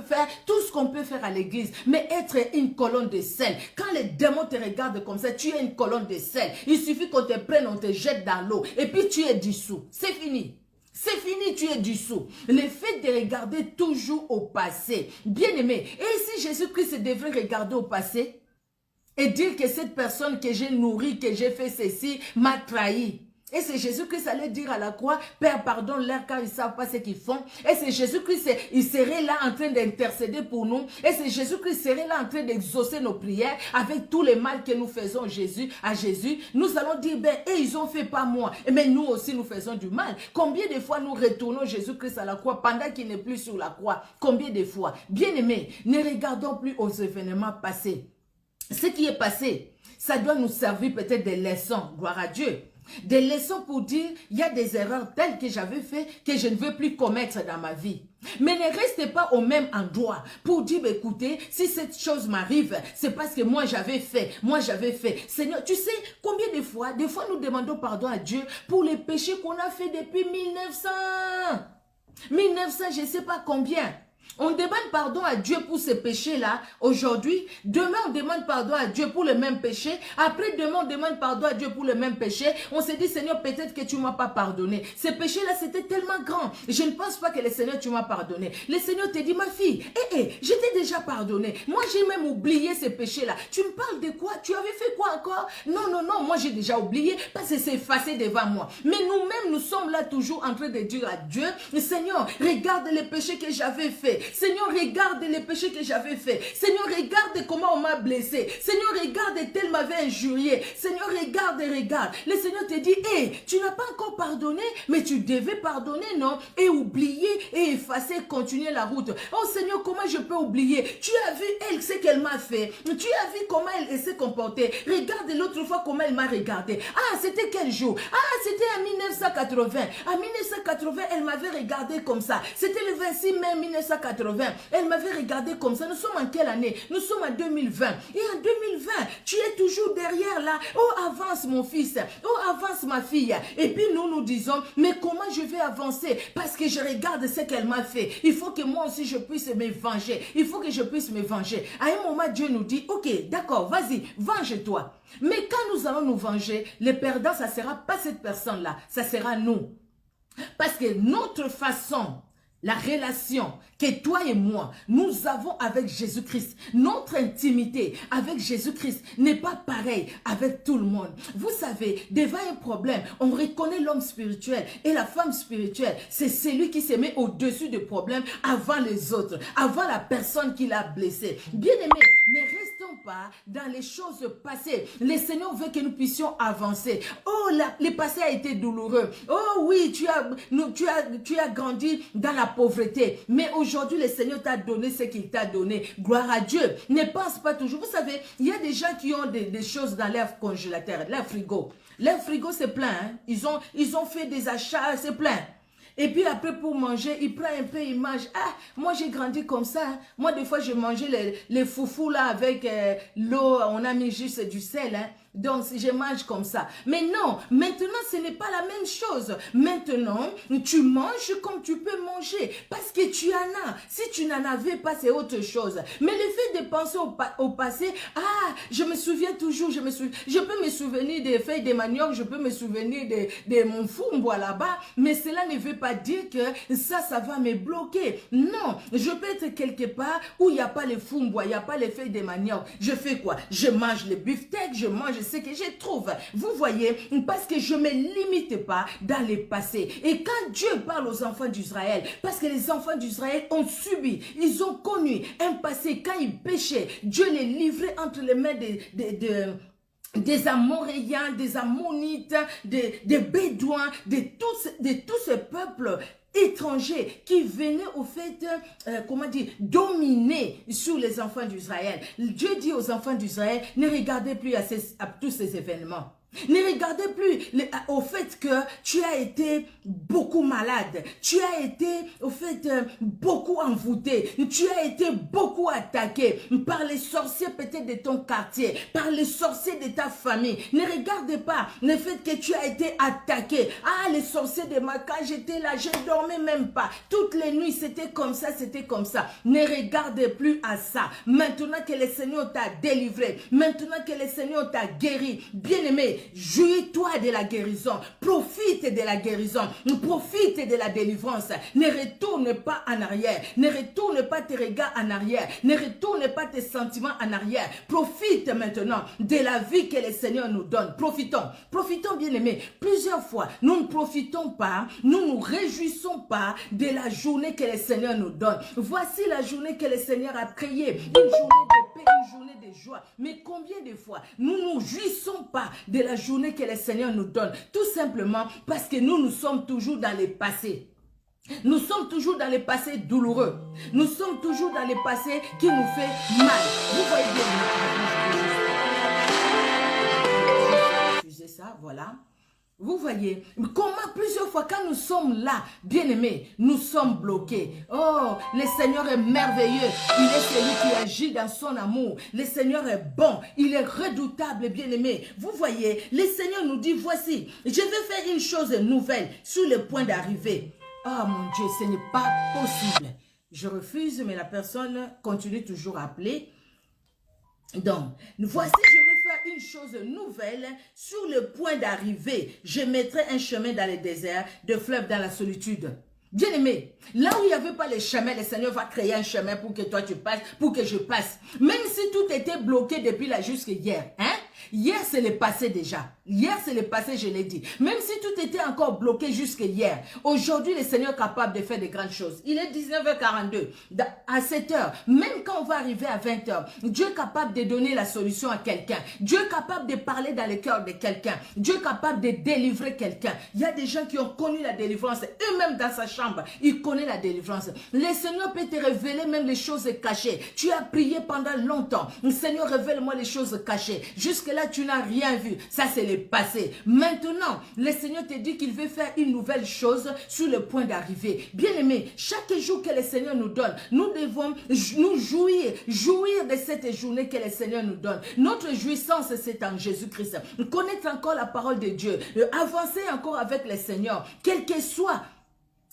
faire tout ce qu'on peut faire à l'église. Mais être une colonne de sel. Quand les démons te regardent comme ça, tu es une colonne de sel. Il suffit qu'on te prenne, on te jette dans l'eau. Et puis tu es dissous. C'est fini. C'est fini, tu es dissous. Le fait de regarder toujours au passé. Bien-aimé, et si Jésus-Christ devrait regarder au passé et dire que cette personne que j'ai nourrie, que j'ai fait ceci, m'a trahi. Et c'est Jésus-Christ allait dire à la croix, Père, pardonne-leur car ils ne savent pas ce qu'ils font. Et c'est Jésus-Christ, il serait là en train d'intercéder pour nous. Et c'est Jésus-Christ serait là en train d'exaucer nos prières avec tous les mal que nous faisons à Jésus. Nous allons dire, ben, ils ont fait pas moi. Mais nous aussi, nous faisons du mal. Combien de fois nous retournons Jésus-Christ à la croix pendant qu'il n'est plus sur la croix? Combien de fois? Bien-aimés, ne regardons plus aux événements passés. Ce qui est passé, ça doit nous servir peut-être des leçons. Gloire à Dieu. Des leçons pour dire, il y a des erreurs telles que j'avais fait que je ne veux plus commettre dans ma vie. Mais ne restez pas au même endroit pour dire, écoutez, si cette chose m'arrive, c'est parce que moi j'avais fait. Seigneur, tu sais combien de fois nous demandons pardon à Dieu pour les péchés qu'on a fait depuis 1900, je ne sais pas combien. On demande pardon à Dieu pour ces péchés-là aujourd'hui. Demain, on demande pardon à Dieu pour le même péché. Après, demain, on demande pardon à Dieu pour le même péché. On se dit, Seigneur, peut-être que tu ne m'as pas pardonné. Ces péchés-là, c'était tellement grand. Je ne pense pas que le Seigneur, tu m'as pardonné. Le Seigneur te dit, ma fille, je t'ai déjà pardonné. Moi, j'ai même oublié ces péchés-là. Tu me parles de quoi? Tu avais fait quoi encore? Non, moi, j'ai déjà oublié parce que c'est effacé devant moi. Mais nous-mêmes, nous sommes là toujours en train de dire à Dieu, Seigneur, regarde les péchés que j'avais fait. Seigneur, regarde les péchés que j'avais fait. Seigneur, regarde comment on m'a blessé. Seigneur, regarde tel m'avait injurié. Seigneur, regarde. Le Seigneur te dit, tu n'as pas encore pardonné, mais tu devais pardonner, non? Et oublier et effacer, continuer la route. Oh Seigneur, comment je peux oublier? Tu as vu elle, ce qu'elle m'a fait. Tu as vu comment elle s'est comportée. Regarde l'autre fois comment elle m'a regardé. Ah, c'était quel jour? Ah, c'était en 1980. En 1980, elle m'avait regardé comme ça. C'était le 26 mai 1980. Elle m'avait regardé comme ça. Nous sommes en quelle année? Nous sommes en 2020. Et en 2020, tu es toujours derrière là. Oh, avance mon fils. Oh, avance ma fille. Et puis nous disons, mais comment je vais avancer? Parce que je regarde ce qu'elle m'a fait. Il faut que moi aussi je puisse me venger. Il faut que je puisse me venger. À un moment, Dieu nous dit, ok, d'accord, vas-y, venge-toi. Mais quand nous allons nous venger, les perdants, ça ne sera pas cette personne-là. Ça sera nous. Parce que notre façon, la relation que toi et moi, nous avons avec Jésus-Christ, notre intimité avec Jésus-Christ n'est pas pareille avec tout le monde. Vous savez, devant un problème, on reconnaît l'homme spirituel et la femme spirituelle. C'est celui qui se met au-dessus du problème avant les autres, avant la personne qui l'a blessé. Bien-aimé, ne restons pas dans les choses passées. Le Seigneur veut que nous puissions avancer. Oh, le passé a été douloureux. Oh oui, tu as grandi dans la pauvreté. Mais aujourd'hui, le Seigneur t'a donné ce qu'il t'a donné. Gloire à Dieu. Ne pense pas toujours. Vous savez, il y a des gens qui ont des choses dans leur congélateur, leur frigo. Leur frigo, c'est plein. Hein. Ils ont fait des achats, c'est plein. Et puis après, pour manger, il prend un peu, il mange. Ah, moi, j'ai grandi comme ça. Hein. Moi, des fois, je mangeais les foufous là avec l'eau. On a mis juste du sel. Hein. Donc, si je mange comme ça. Mais non, maintenant, ce n'est pas la même chose. Maintenant, tu manges comme tu peux manger. Parce que tu en as. Si tu n'en avais pas, c'est autre chose. Mais le fait de penser au passé, ah, je me souviens toujours, je peux me souvenir des feuilles de manioc, je peux me souvenir de mon foumboa là-bas, mais cela ne veut pas dire que ça va me bloquer. Non, je peux être quelque part où il n'y a pas les foumboa, il n'y a pas les feuilles de manioc. Je fais quoi? Je mange les beefsteaks, je mange ce que je trouve. Vous voyez, parce que je ne me limite pas dans le passé. Et quand Dieu parle aux enfants d'Israël, parce que les enfants d'Israël ont subi, ils ont connu un passé, quand ils péchaient, Dieu les livrait entre les mains des Amoréens, des Ammonites, des Bédouins, de tous ces peuples étrangers qui venaient au fait, dominer sur les enfants d'Israël. Dieu dit aux enfants d'Israël, ne regardez plus à tous ces événements. Ne regardez plus au fait que tu as été beaucoup malade, tu as été au fait beaucoup envoûté, tu as été beaucoup attaqué par les sorciers peut-être de ton quartier, par les sorciers de ta famille. Ne regarde pas le fait que tu as été attaqué. Ah, les sorciers de ma quand j'étais là, je ne dormais même pas. Toutes les nuits, c'était comme ça, c'était comme ça. Ne regarde plus à ça. Maintenant que le Seigneur t'a délivré, maintenant que le Seigneur t'a guéri, bien-aimé, jouis-toi de la guérison, profite de la guérison, profite de la délivrance, ne retourne pas en arrière, ne retourne pas tes regards en arrière, ne retourne pas tes sentiments en arrière, profite maintenant de la vie que le Seigneur nous donne, profitons bien aimés, plusieurs fois, nous ne profitons pas, nous ne nous réjouissons pas de la journée que le Seigneur nous donne, voici la journée que le Seigneur a créée, une journée de paix, une journée de joie, mais combien de fois nous ne nous jouissons pas de la journée que le Seigneur nous donne, tout simplement parce que nous sommes toujours dans le passé. Nous sommes toujours dans le passé douloureux. Nous sommes toujours dans le passé qui nous fait mal. Vous voyez bien. Diffusez ça, voilà. Vous voyez, comment plusieurs fois quand nous sommes là, bien-aimés, nous sommes bloqués. Oh, le Seigneur est merveilleux. Il est celui qui agit dans son amour. Le Seigneur est bon. Il est redoutable, bien-aimé. Vous voyez, le Seigneur nous dit, voici, je vais faire une chose nouvelle sur le point d'arriver. Oh mon Dieu, ce n'est pas possible. Je refuse, mais la personne continue toujours à appeler. Donc, voici, je vais faire une chose nouvelle sur le point d'arriver. Je mettrai un chemin dans le désert, de fleuves dans la solitude. Bien aimé, là où il n'y avait pas les chemins, le Seigneur va créer un chemin pour que toi tu passes, pour que je passe. Même si tout était bloqué depuis là jusqu'à hier, hein? Hier, c'est le passé déjà. Hier, c'est le passé, je l'ai dit. Même si tout était encore bloqué jusqu'à hier, aujourd'hui, le Seigneur est capable de faire de grandes choses. Il est 19h42. À 7h, même quand on va arriver à 20h, Dieu est capable de donner la solution à quelqu'un. Dieu est capable de parler dans le cœur de quelqu'un. Dieu est capable de délivrer quelqu'un. Il y a des gens qui ont connu la délivrance. Eux-mêmes dans sa chambre, ils connaissent la délivrance. Le Seigneur peut te révéler même les choses cachées. Tu as prié pendant longtemps. Seigneur, révèle-moi les choses cachées. Jusque-là, tu n'as rien vu. Ça, c'est le passé. Maintenant, le Seigneur te dit qu'il veut faire une nouvelle chose sur le point d'arriver. Bien-aimé, chaque jour que le Seigneur nous donne, nous devons nous jouir de cette journée que le Seigneur nous donne. Notre jouissance, c'est en Jésus-Christ. Connaître encore la parole de Dieu. Avancer encore avec le Seigneur. Quel que soit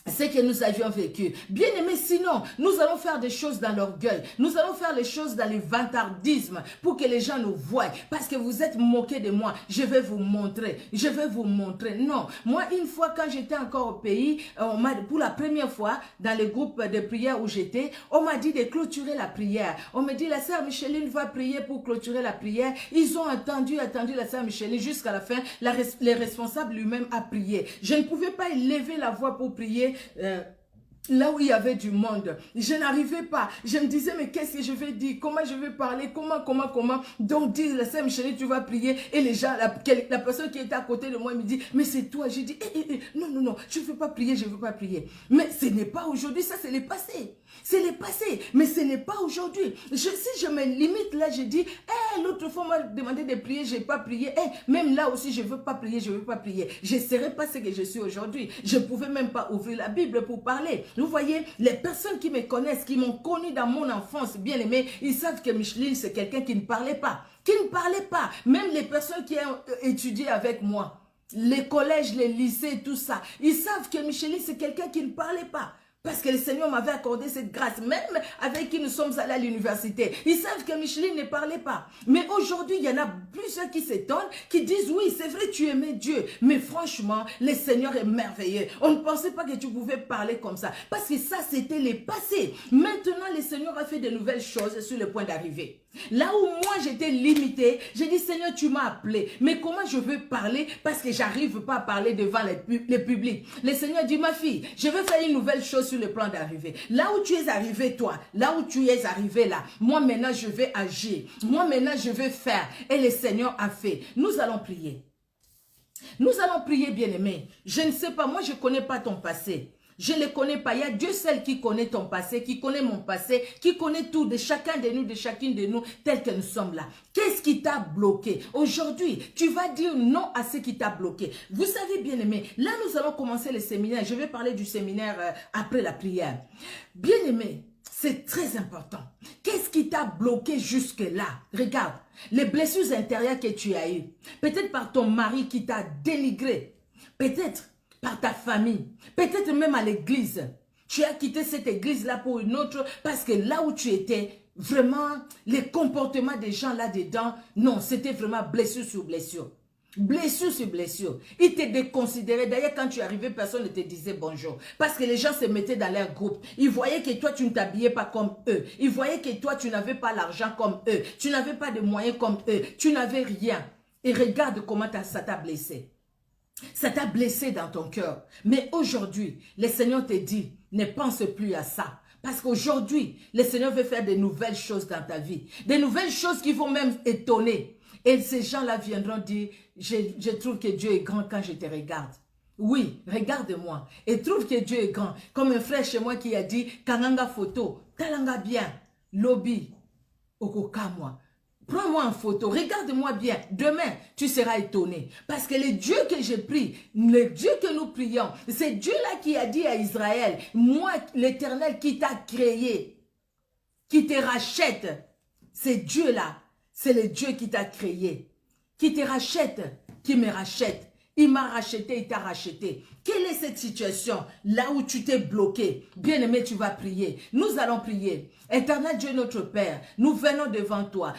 ce que nous avions vécu. Bien aimé, sinon, nous allons faire des choses dans l'orgueil. Nous allons faire les choses dans le vantardisme pour que les gens nous voient. Parce que vous êtes moqués de moi. Je vais vous montrer. Je vais vous montrer. Non. Moi, une fois, quand j'étais encore au pays, pour la première fois, dans le groupe de prière où j'étais, on m'a dit de clôturer la prière. On me dit, la sœur Micheline va prier pour clôturer la prière. Ils ont attendu la sœur Micheline jusqu'à la fin. Les responsables lui-même a prié. Je ne pouvais pas élever la voix pour prier là où il y avait du monde. Je n'arrivais pas. Je me disais, mais qu'est-ce que je vais dire? Comment je vais parler? Comment? Donc, dit la sœur Micheline, tu vas prier. Et les gens, la personne qui était à côté de moi, me dit, mais c'est toi. J'ai dit, non, je ne veux pas prier, je ne veux pas prier. Mais ce n'est pas aujourd'hui, ça c'est le passé. C'est le passé, mais ce n'est pas aujourd'hui. Si je me limite là, je dis, l'autre fois, on m'a demandé de prier, je n'ai pas prié. Même là aussi, je ne veux pas prier, je ne veux pas prier. Je ne serai pas ce que je suis aujourd'hui. Je ne pouvais même pas ouvrir la Bible pour parler. Vous voyez, les personnes qui me connaissent, qui m'ont connu dans mon enfance, bien aimé, ils savent que Micheline, c'est quelqu'un qui ne parlait pas. Qui ne parlait pas. Même les personnes qui ont étudié avec moi, les collèges, les lycées, tout ça, ils savent que Micheline, c'est quelqu'un qui ne parlait pas. Parce que le Seigneur m'avait accordé cette grâce, même avec qui nous sommes allés à l'université. Ils savent que Micheline ne parlait pas. Mais aujourd'hui, il y en a plusieurs qui s'étonnent, qui disent, oui, c'est vrai, tu aimais Dieu. Mais franchement, le Seigneur est merveilleux. On ne pensait pas que tu pouvais parler comme ça. Parce que ça, c'était le passé. Maintenant, le Seigneur a fait de nouvelles choses sur le point d'arriver. Là où moi j'étais limitée, j'ai dit Seigneur tu m'as appelé, mais comment je veux parler parce que j'arrive pas à parler devant les publics. Le Seigneur dit ma fille, je veux faire une nouvelle chose sur le plan d'arrivée. Là où tu es arrivé toi, là où tu es arrivé là, moi maintenant je vais agir, moi maintenant je vais faire et le Seigneur a fait. Nous allons prier. Nous allons prier bien-aimé. Je ne sais pas, moi je ne connais pas ton passé. Je ne le connais pas. Il y a Dieu seul qui connaît ton passé, qui connaît mon passé, qui connaît tout de chacun de nous, de chacune de nous, tel que nous sommes là. Qu'est-ce qui t'a bloqué? Aujourd'hui, tu vas dire non à ce qui t'a bloqué. Vous savez bien aimé, là nous allons commencer le séminaire. Je vais parler du séminaire après la prière. Bien aimé, c'est très important. Qu'est-ce qui t'a bloqué jusque-là? Regarde, les blessures intérieures que tu as eues. Peut-être par ton mari qui t'a dénigré. Peut-être par ta famille, peut-être même à l'église. Tu as quitté cette église-là pour une autre parce que là où tu étais, vraiment, les comportements des gens là-dedans, non, c'était vraiment blessure sur blessure. Blessure sur blessure. Ils te déconsidéraient. D'ailleurs, quand tu arrivais, personne ne te disait bonjour. Parce que les gens se mettaient dans leur groupe. Ils voyaient que toi, tu ne t'habillais pas comme eux. Ils voyaient que toi, tu n'avais pas l'argent comme eux. Tu n'avais pas de moyens comme eux. Tu n'avais rien. Et regarde comment ça t'a blessé. Ça t'a blessé dans ton cœur. Mais aujourd'hui, le Seigneur te dit, ne pense plus à ça. Parce qu'aujourd'hui, le Seigneur veut faire de nouvelles choses dans ta vie. Des nouvelles choses qui vont même étonner. Et ces gens-là viendront dire, je trouve que Dieu est grand quand je te regarde. Oui, regarde-moi. Et trouve que Dieu est grand. Comme un frère chez moi qui a dit, Kananga photo, talanga bien, lobby, okokamwa. Prends-moi en photo, regarde-moi bien. Demain, tu seras étonné. Parce que le Dieu que j'ai pris, le Dieu que nous prions, c'est Dieu-là qui a dit à Israël, moi, l'Éternel qui t'a créé, qui te rachète, c'est Dieu-là, c'est le Dieu qui t'a créé, qui te rachète, qui me rachète. Il m'a racheté, il t'a racheté. Quelle est cette situation là où tu t'es bloqué? Bien-aimé, tu vas prier. Nous allons prier. Éternel Dieu notre Père, nous venons devant toi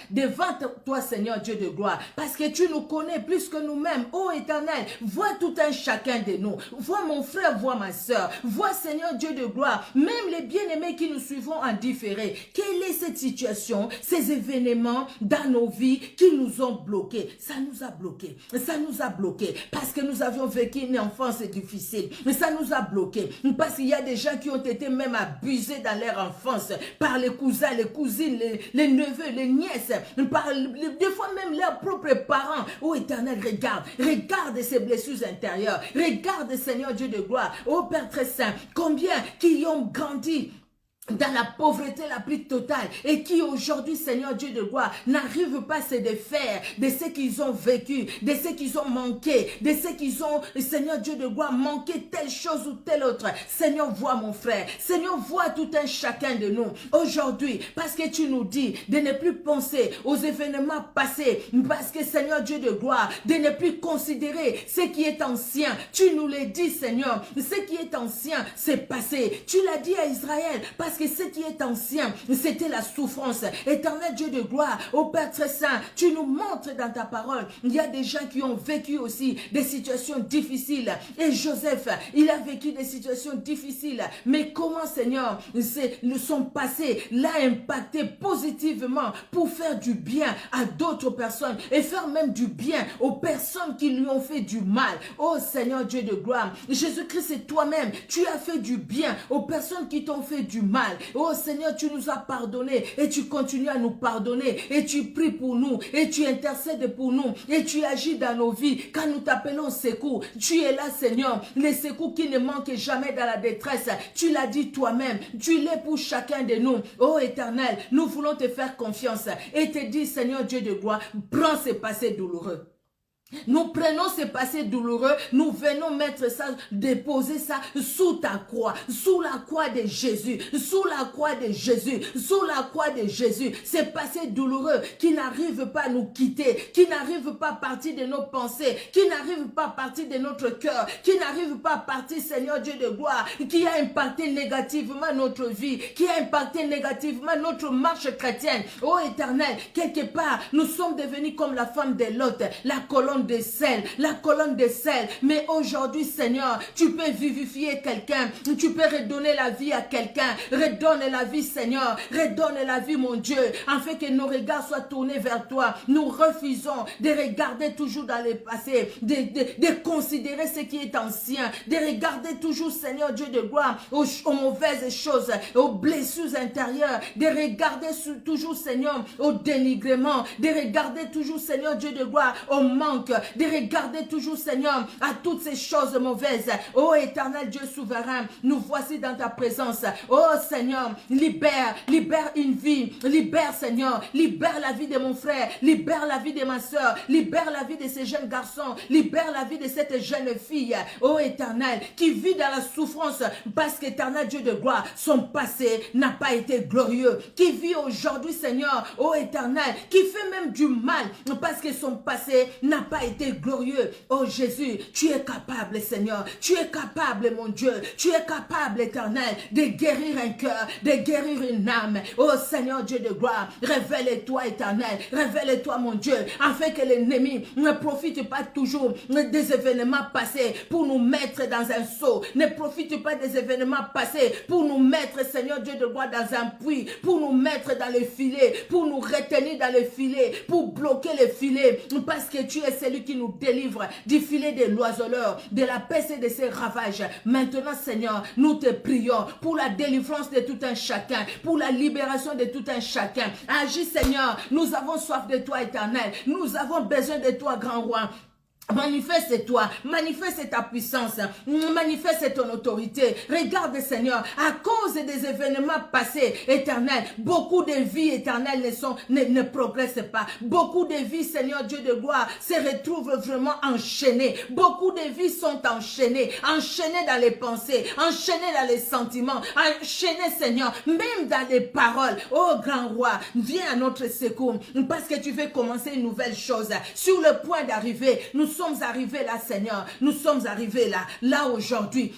Seigneur Dieu de gloire, parce que tu nous connais plus que nous-mêmes. Oh Éternel, vois tout un chacun de nous. Vois mon frère, vois ma soeur. Vois Seigneur Dieu de gloire, même les bien-aimés qui nous suivons en différé. Quelle est cette situation, ces événements dans nos vies qui nous ont bloqués? Ça nous a bloqués. Ça nous a bloqués parce que nous avions vécu une enfance difficile. Ça nous a bloqués parce qu'il y a des gens qui ont été même abusés dans leur enfance par les cousins, les cousines, les neveux, les nièces, par des fois même leurs propres parents. Oh Éternel, regarde ces blessures intérieures. Regarde Seigneur Dieu de gloire. Oh Père très saint, combien qui ont grandi dans la pauvreté la plus totale et qui aujourd'hui, Seigneur Dieu de gloire, n'arrivent pas à se défaire de ce qu'ils ont vécu, de ce qu'ils ont manqué, de ce qu'ils ont, Seigneur Dieu de gloire, manqué telle chose ou telle autre. Seigneur, vois mon frère. Seigneur, vois tout un chacun de nous aujourd'hui, parce que tu nous dis de ne plus penser aux événements passés, parce que Seigneur Dieu de gloire, de ne plus considérer ce qui est ancien. Tu nous le dis, Seigneur, ce qui est ancien, c'est passé. Tu l'as dit à Israël, parce que ce qui est ancien, c'était la souffrance. Éternel Dieu de gloire, ô Père très saint, tu nous montres dans ta parole, il y a des gens qui ont vécu aussi des situations difficiles. Et Joseph, il a vécu des situations difficiles. Mais comment, Seigneur, son passé l'a impacté positivement pour faire du bien à d'autres personnes et faire même du bien aux personnes qui lui ont fait du mal. Oh Seigneur Dieu de gloire, Jésus-Christ, c'est toi-même, tu as fait du bien aux personnes qui t'ont fait du mal. mal. Oh Seigneur, tu nous as pardonné et tu continues à nous pardonner et tu pries pour nous et tu intercèdes pour nous et tu agis dans nos vies. Quand nous t'appelons au secours, tu es là Seigneur, les secours qui ne manquent jamais dans la détresse. Tu l'as dit toi-même, tu l'es pour chacun de nous. Oh Éternel, nous voulons te faire confiance et te dire Seigneur Dieu de gloire, prends ces passés douloureux. Nous prenons ces passés douloureux, nous venons mettre ça, déposer ça sous ta croix, sous la croix de Jésus, sous la croix de Jésus, sous la croix de Jésus. Ces passés douloureux qui n'arrivent pas à nous quitter, qui n'arrivent pas à partir de nos pensées, qui n'arrivent pas à partir de notre cœur, qui n'arrivent pas à partir, Seigneur Dieu de gloire, qui a impacté négativement notre vie, qui a impacté négativement notre marche chrétienne. Oh Éternel, quelque part, nous sommes devenus comme la femme de Lot, la colonne de sel, la colonne de sel. Mais aujourd'hui, Seigneur, tu peux vivifier quelqu'un, tu peux redonner la vie à quelqu'un. Redonne la vie, Seigneur, redonne la vie, mon Dieu, afin que nos regards soient tournés vers toi. Nous refusons de regarder toujours dans le passé, de considérer ce qui est ancien, de regarder toujours, Seigneur Dieu de gloire, aux mauvaises choses, aux blessures intérieures, de regarder toujours, Seigneur, au dénigrement, de regarder toujours, Seigneur Dieu de gloire, au manque, de regarder toujours, Seigneur, à toutes ces choses mauvaises. Oh Éternel Dieu souverain, nous voici dans ta présence. Oh Seigneur, libère une vie, libère Seigneur, libère la vie de mon frère, libère la vie de ma soeur, libère la vie de ces jeunes garçons, libère la vie de cette jeune fille, oh Éternel, qui vit dans la souffrance parce qu'Éternel Dieu de gloire, son passé n'a pas été glorieux, qui vit aujourd'hui, Seigneur, oh Éternel, qui fait même du mal parce que son passé n'a pas été glorieux. Oh Jésus, tu es capable, Seigneur, tu es capable, mon Dieu, tu es capable, Éternel, de guérir un cœur, de guérir une âme. Oh Seigneur Dieu de gloire, révèle-toi, Éternel, révèle-toi, mon Dieu, afin que l'ennemi ne profite pas toujours des événements passés pour nous mettre dans un seau, ne profite pas des événements passés pour nous mettre, Seigneur Dieu de gloire, dans un puits, pour nous mettre dans le filet, pour nous retenir dans le filet, pour bloquer le filet, parce que tu es celui qui nous délivre du filet des l'oiseleur, de la peste et de ses ravages. Maintenant, Seigneur, nous te prions pour la délivrance de tout un chacun, pour la libération de tout un chacun. Agis, Seigneur, nous avons soif de toi, Éternel. Nous avons besoin de toi, grand roi. Manifeste-toi, manifeste ta puissance, manifeste ton autorité. Regarde, Seigneur, à cause des événements passés, Éternel, beaucoup de vies éternelles ne progressent pas. Beaucoup de vies, Seigneur Dieu de gloire, se retrouvent vraiment enchaînées. Beaucoup de vies sont enchaînées dans les pensées, enchaînées dans les sentiments, enchaînées, Seigneur, même dans les paroles. Oh grand roi, viens à notre secours, parce que tu veux commencer une nouvelle chose. Sur le point d'arriver, nous sommes arrivés là, Seigneur. Nous sommes arrivés là aujourd'hui,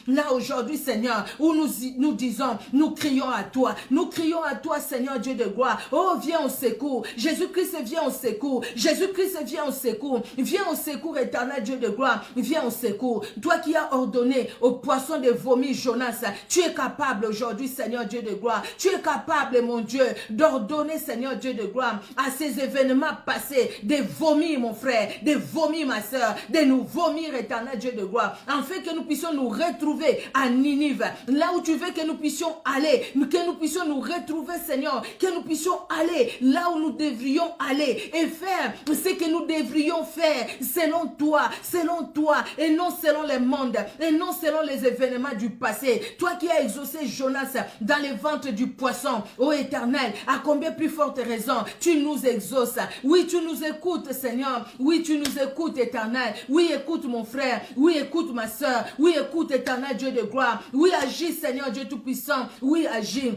Seigneur, où nous disons, nous crions à toi. Nous crions à toi, Seigneur Dieu de gloire. Oh, viens au secours. Jésus-Christ, viens au secours. Jésus-Christ, viens au secours. Viens au secours, éternel Dieu de gloire. Viens au secours. Toi qui as ordonné aux poissons de vomir Jonas, tu es capable aujourd'hui, Seigneur Dieu de gloire. Tu es capable, mon Dieu, d'ordonner, Seigneur Dieu de gloire, à ces événements passés, de vomir, mon frère, de vomir, ma soeur, de nous vomir, éternel Dieu de gloire, afin que nous puissions nous retrouver à Ninive, là où tu veux que nous puissions aller, que nous puissions nous retrouver, Seigneur, que nous puissions aller là où nous devrions aller et faire ce que nous devrions faire selon toi, et non selon les mondes, et non selon les événements du passé. Toi qui as exaucé Jonas dans les ventres du poisson, ô Éternel, à combien plus forte raison tu nous exauces. Oui, tu nous écoutes, Seigneur. Oui, tu nous écoutes, Éternel. Oui, écoute mon frère. Oui, écoute ma soeur. Oui, écoute, Éternel Dieu de gloire. Oui, agis, Seigneur Dieu Tout-Puissant. Oui, agis.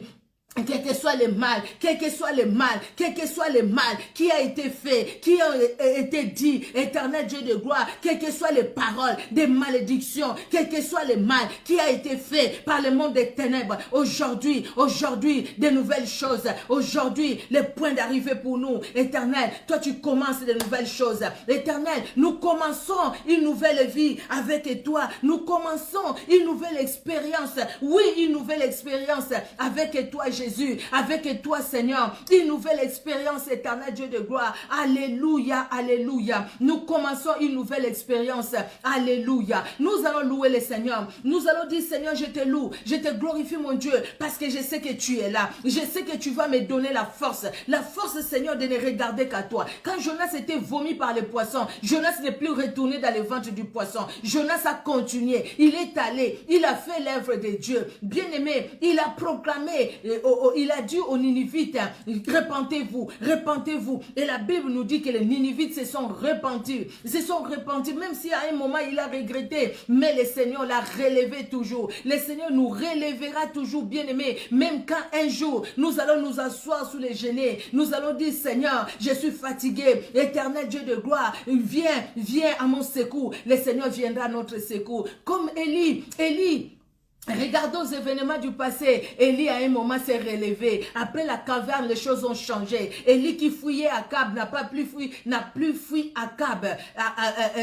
Quel que soit le mal, quel que soit le mal qui a été fait, qui a été dit, éternel Dieu de gloire, quelles que soient les paroles, des malédictions, quel que soit le mal qui a été fait par le monde des ténèbres, aujourd'hui, de nouvelles choses, aujourd'hui, les points d'arrivée pour nous, éternel, toi tu commences de nouvelles choses, éternel, nous commençons une nouvelle vie avec toi, nous commençons une nouvelle expérience, oui, une nouvelle expérience avec toi, Jésus. Jésus, avec toi, Seigneur, une nouvelle expérience éternelle, Dieu de gloire. Alléluia, alléluia. Nous commençons une nouvelle expérience. Alléluia. Nous allons louer le Seigneur. Nous allons dire, Seigneur, je te loue, je te glorifie, mon Dieu, parce que je sais que tu es là. Je sais que tu vas me donner la force, Seigneur, de ne regarder qu'à toi. Quand Jonas était vomi par les poissons, Jonas n'est plus retourné dans le ventre du poisson. Jonas a continué. Il est allé. Il a fait l'œuvre de Dieu. Bien-aimé, il a proclamé, il a dit aux Ninivites, repentez-vous, repentez-vous. Et la Bible nous dit que les Ninivites se sont repentis. Même si à un moment il a regretté, mais le Seigneur l'a relevé toujours. Le Seigneur nous relèvera toujours, bien-aimé. Même quand un jour, nous allons nous asseoir sous les genêts, nous allons dire, Seigneur, je suis fatigué. Éternel Dieu de gloire, viens à mon secours. Le Seigneur viendra à notre secours. Comme Élie, regardons aux événements du passé. Élie à un moment s'est relevé. Après la caverne, les choses ont changé. Élie qui fouillait Akab n'a plus fui Akab,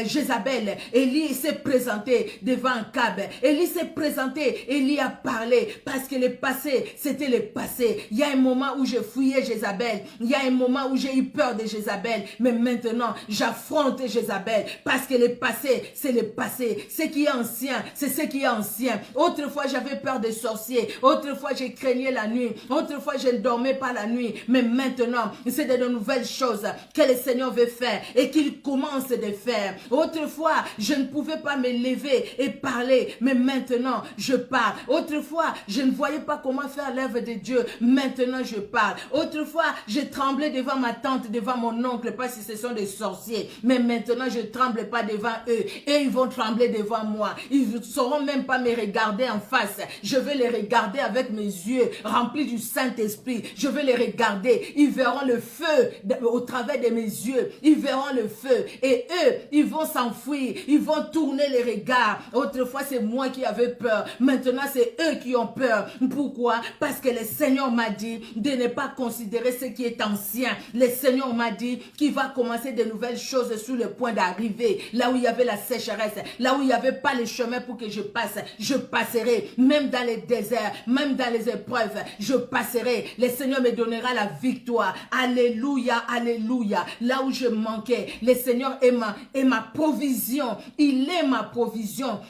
Jézabel. Élie s'est présenté devant Akab. Élie s'est présenté. Élie a parlé parce que le passé, c'était le passé. Il y a un moment où je fouillais Jézabel. Il y a un moment où j'ai eu peur de Jézabel. Mais maintenant, j'affronte Jézabel parce que le passé, c'est le passé. Ce qui est ancien, c'est ce qui est ancien. Autrefois, j'avais peur des sorciers. Autrefois, je craignais la nuit. Autrefois, je ne dormais pas la nuit. Mais maintenant, c'est de nouvelles choses que le Seigneur veut faire et qu'il commence de faire. Autrefois, je ne pouvais pas me lever et parler. Mais maintenant, je parle. Autrefois, je ne voyais pas comment faire l'œuvre de Dieu. Maintenant, je parle. Autrefois, je tremblais devant ma tante, devant mon oncle, parce que ce sont des sorciers. Mais maintenant, je ne tremble pas devant eux. Et ils vont trembler devant moi. Ils ne sauront même pas me regarder en face. Je vais les regarder avec mes yeux remplis du Saint-Esprit. Je vais les regarder. Ils verront le feu au travers de mes yeux. Ils verront le feu. Et eux, ils vont s'enfuir. Ils vont tourner les regards. Autrefois, c'est moi qui avais peur. Maintenant, c'est eux qui ont peur. Pourquoi? Parce que le Seigneur m'a dit de ne pas considérer ce qui est ancien. Le Seigneur m'a dit qu'il va commencer de nouvelles choses sur le point d'arriver. Là où il y avait la sécheresse, là où il n'y avait pas le chemin pour que je passe, je passerai. Même dans les déserts, même dans les épreuves, je passerai. Le Seigneur me donnera la victoire. Alléluia, alléluia. Là où je manquais, le Seigneur est ma provision. Il est ma provision.